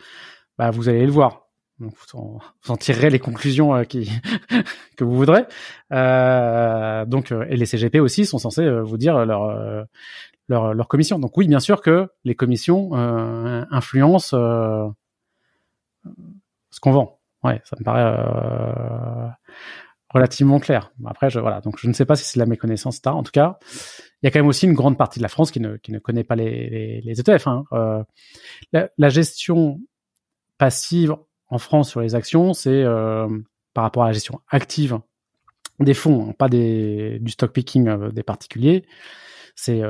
Bah, vous allez le voir. Donc, vous en tirerez les conclusions que vous voudrez. Et les CGP aussi sont censés vous dire leur commission. Donc oui, bien sûr que les commissions influencent ce qu'on vend. Ouais, ça me paraît relativement clair. Après, voilà. Donc, je ne sais pas si c'est de la méconnaissance, etc. En tout cas, il y a quand même aussi une grande partie de la France qui ne connaît pas les ETF. Hein. La gestion passive en France sur les actions, c'est par rapport à la gestion active des fonds, hein, pas du stock picking des particuliers. C'est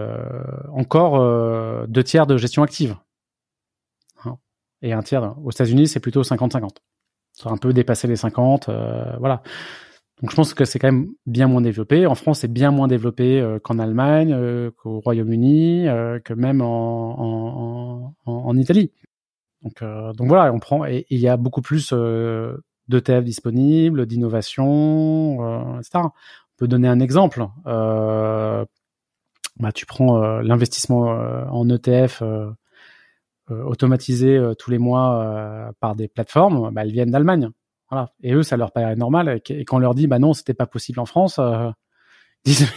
encore 2/3 de gestion active. Hein. Et 1/3 aux États-Unis, c'est plutôt 50-50. Ça a un peu dépassé les 50, voilà. Donc je pense que c'est quand même bien moins développé. En France, c'est bien moins développé qu'en Allemagne, qu'au Royaume-Uni, que même en Italie. Donc voilà, on prend et il y a beaucoup plus d'ETF disponibles, d'innovation, etc. On peut donner un exemple. Tu prends l'investissement en ETF automatisé tous les mois par des plateformes, elles viennent d'Allemagne. Voilà. Et eux, ça leur paraît normal. Et quand on leur dit, non, c'était pas possible en France, ils disent,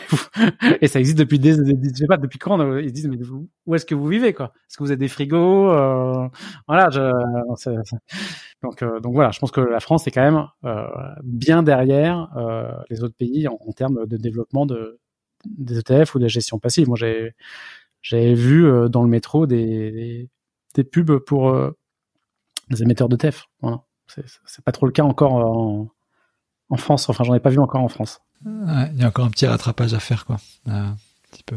et ça existe depuis je sais pas depuis quand, ils disent, mais où est-ce que vous vivez, quoi? Est-ce que vous avez des frigos? Voilà, donc voilà, je pense que la France est quand même bien derrière les autres pays en termes de développement des ETF ou de la gestion passive. Moi, j'ai vu dans le métro des pubs pour des émetteurs d'ETF. Voilà. C'est pas trop le cas encore en France. Enfin, j'en ai pas vu encore en France. Ouais, il y a encore un petit rattrapage à faire, quoi. Un petit peu.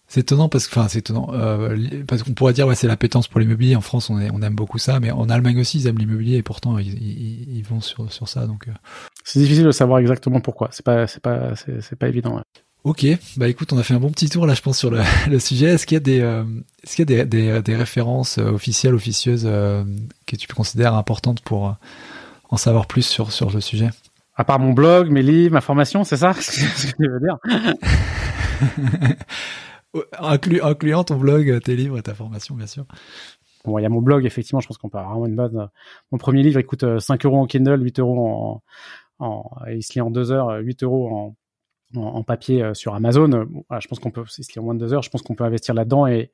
C'est étonnant parce qu'on pourrait dire c'est l'appétence pour l'immobilier. En France, on aime beaucoup ça, mais en Allemagne aussi, ils aiment l'immobilier et pourtant ils vont sur ça. Donc c'est difficile de savoir exactement pourquoi. C'est pas évident. Ouais. Ok, écoute, on a fait un bon petit tour là, je pense, sur le sujet. Est-ce qu'il y a des références officieuses que tu considères importantes pour en savoir plus sur le sujet? À part mon blog, mes livres, ma formation, c'est ça ce que tu veux dire? Incluant ton blog, tes livres et ta formation, bien sûr. Bon, il y a mon blog, effectivement, je pense qu'on peut avoir vraiment une base. Mon premier livre, il coûte 5 € en Kindle, 8 € il se lit en 2 heures, 8 € en papier sur Amazon. Voilà, je pense qu'on peut, il se lit en moins de 2 heures, je pense qu'on peut investir là-dedans et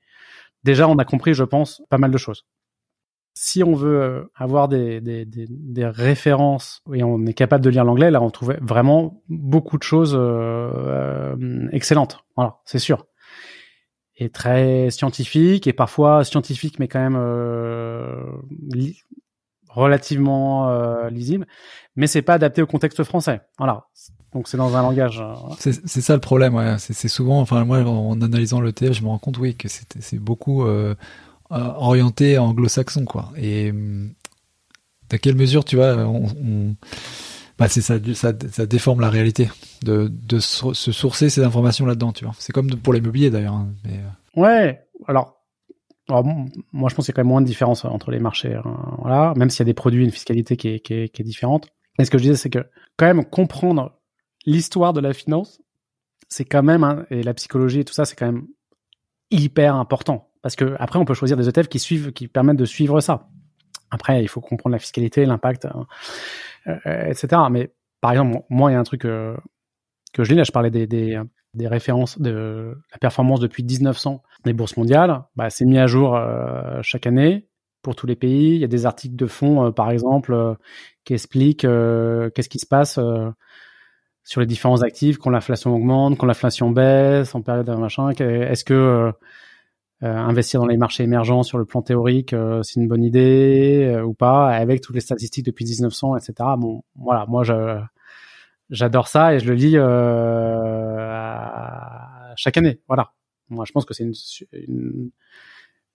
déjà, on a compris, je pense, pas mal de choses. Si on veut avoir des références et on est capable de lire l'anglais, là, on trouvait vraiment beaucoup de choses excellentes. Voilà, c'est sûr. Et très scientifique et parfois scientifique, mais quand même relativement lisible. Mais c'est pas adapté au contexte français. Voilà. Donc c'est dans un langage. C'est ça le problème. Ouais. C'est souvent. Enfin moi, en analysant l'ETF, je me rends compte, oui, que c'est beaucoup orienté anglo-saxon, quoi. Et dans quelle mesure, tu vois, c'est ça déforme la réalité de se sourcer ces informations là-dedans, tu vois. C'est comme pour l'immobilier d'ailleurs. Hein, mais Ouais. Alors moi je pense qu'il y a quand même moins de différence entre les marchés. Hein, voilà. Même s'il y a des produits, une fiscalité qui est différente. Et ce que je disais, c'est que quand même comprendre l'histoire de la finance, c'est quand même et la psychologie et tout ça, c'est quand même hyper important. Parce que après, on peut choisir des ETF qui permettent de suivre ça. Après, il faut comprendre la fiscalité, l'impact, etc. Mais par exemple, moi, il y a un truc que je lis. Là, je parlais des références de la performance depuis 1900 des bourses mondiales. C'est mis à jour chaque année pour tous les pays. Il y a des articles de fond, par exemple, qui expliquent qu'est-ce qui se passe sur les différents actifs quand l'inflation augmente, quand l'inflation baisse, en période de machin. Est-ce que investir dans les marchés émergents sur le plan théorique, c'est une bonne idée ou pas, avec toutes les statistiques depuis 1900, etc. Bon, voilà, moi j'adore ça et je le lis chaque année. Voilà. Moi, je pense que c'est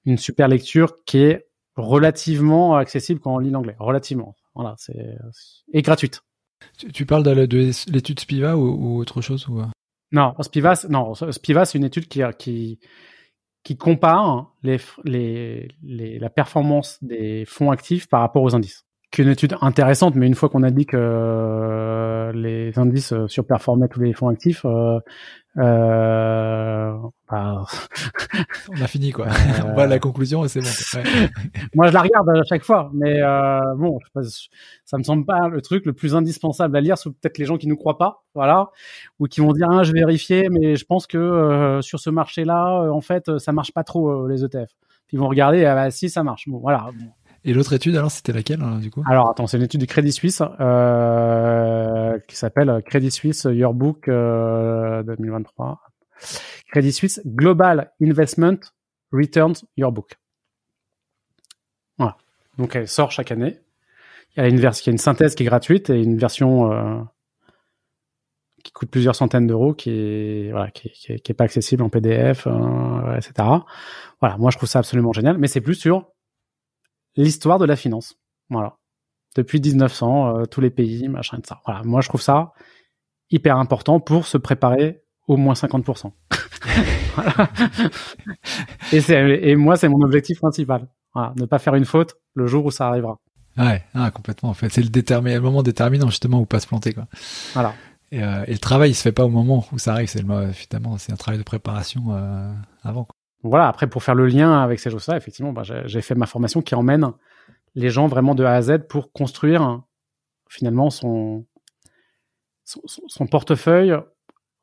une super lecture qui est relativement accessible quand on lit l'anglais. Relativement. Voilà, et gratuite. Tu parles de l'étude Spiva ou autre chose ou... Non, Spiva, c'est une étude qui compare la performance des fonds actifs par rapport aux indices. Une étude intéressante, mais une fois qu'on a dit que les indices surperformaient tous les fonds actifs, on a fini quoi. On va à la conclusion et c'est bon. Ouais. Moi, je la regarde à chaque fois, mais bon, ça me semble pas le truc le plus indispensable à lire, sauf peut-être les gens qui nous croient pas, voilà, ou qui vont dire je vais vérifier, mais je pense que sur ce marché-là, en fait, ça marche pas trop les ETF. Puis ils vont regarder, si ça marche. Bon, voilà. Bon. Et l'autre étude, alors, c'était laquelle, du coup? Alors, attends, c'est une étude du Crédit Suisse qui s'appelle Crédit Suisse Yearbook 2023. Crédit Suisse Global Investment Returns Yearbook. Voilà. Donc, elle sort chaque année. Il y a une synthèse qui est gratuite et une version qui coûte plusieurs centaines d'euros, qui est pas accessible en PDF, etc. Voilà. Moi, je trouve ça absolument génial, mais c'est plus sur l'histoire de la finance. Voilà. Depuis 1900, tous les pays, machin, ça. Voilà. Moi, je trouve ça hyper important pour se préparer au moins 50%. Voilà. Et moi, c'est mon objectif principal. Voilà. Ne pas faire une faute le jour où ça arrivera. Ouais, complètement. En fait, c'est le moment déterminant, justement, où pas se planter, quoi. Voilà. Et le travail, il se fait pas au moment où ça arrive. Finalement, c'est un travail de préparation, avant, quoi. Voilà, après, pour faire le lien avec ces choses-là, effectivement, j'ai fait ma formation qui emmène les gens vraiment de A à Z pour construire finalement son portefeuille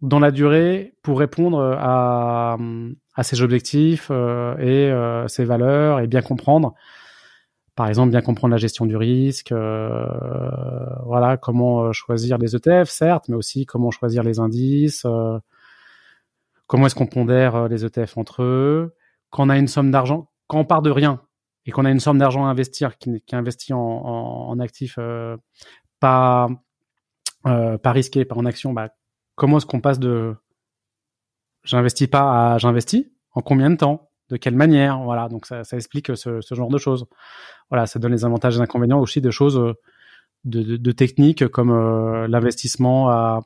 dans la durée pour répondre à ses objectifs et ses valeurs et bien comprendre. Par exemple, bien comprendre la gestion du risque, voilà, comment choisir les ETF, certes, mais aussi comment choisir les indices, comment est-ce qu'on pondère les ETF entre eux? Quand on a une somme d'argent, quand on part de rien et qu'on a une somme d'argent à investir qui est investie en actifs pas risqués, pas en action, comment est-ce qu'on passe de j'investis pas à j'investis? En combien de temps? De quelle manière? Voilà, donc ça explique ce genre de choses. Voilà, ça donne les avantages et les inconvénients aussi de choses de techniques comme l'investissement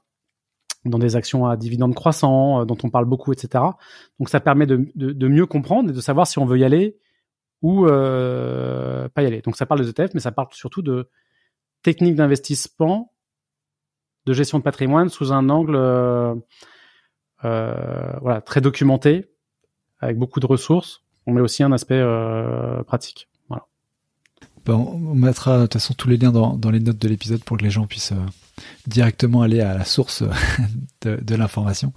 dans des actions à dividendes croissants, dont on parle beaucoup, etc. Donc, ça permet de mieux comprendre et de savoir si on veut y aller ou pas y aller. Donc, ça parle des ETF, mais ça parle surtout de techniques d'investissement, de gestion de patrimoine sous un angle voilà, très documenté, avec beaucoup de ressources. On met aussi un aspect pratique. Voilà. On mettra de toute façon tous les liens dans les notes de l'épisode pour que les gens puissent directement aller à la source de l'information.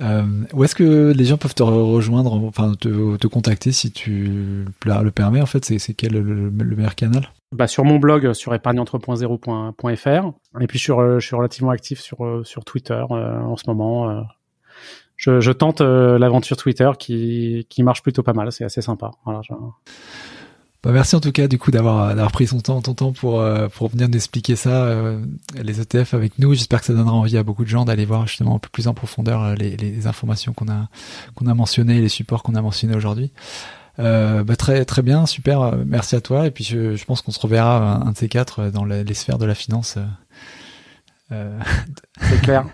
Où est-ce que les gens peuvent te rejoindre, enfin te contacter si tu le permets? En fait, c'est quel le meilleur canal? Sur mon blog, sur épargne-entre.0.fr, et puis je suis relativement actif sur Twitter en ce moment. Je tente l'aventure Twitter qui marche plutôt pas mal, c'est assez sympa. Voilà, merci en tout cas du coup d'avoir pris ton temps pour venir nous expliquer ça, les ETF avec nous. J'espère que ça donnera envie à beaucoup de gens d'aller voir justement un peu plus en profondeur les informations qu'on a mentionnées, les supports qu'on a mentionnés aujourd'hui. Très très bien, super, merci à toi. Et puis je pense qu'on se reverra un de ces quatre dans les sphères de la finance. C'est clair.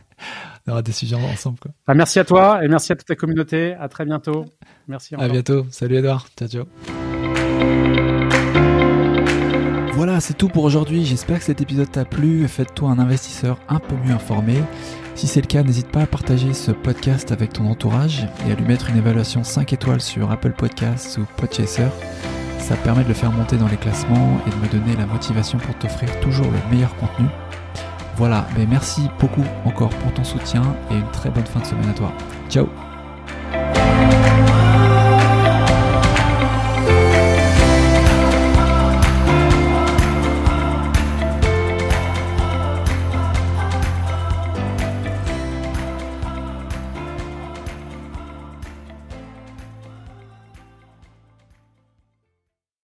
On aura des sujets ensemble, quoi. Merci à toi et merci à toute ta communauté. À très bientôt. Merci encore. À bientôt. Salut Edouard. Ciao. Voilà, c'est tout pour aujourd'hui. J'espère que cet épisode t'a plu. Faites-toi un investisseur un peu mieux informé. Si c'est le cas, n'hésite pas à partager ce podcast avec ton entourage et à lui mettre une évaluation 5 étoiles sur Apple Podcasts ou Podchaser. Ça permet de le faire monter dans les classements et de me donner la motivation pour t'offrir toujours le meilleur contenu. Voilà, merci beaucoup encore pour ton soutien et une très bonne fin de semaine à toi. Ciao!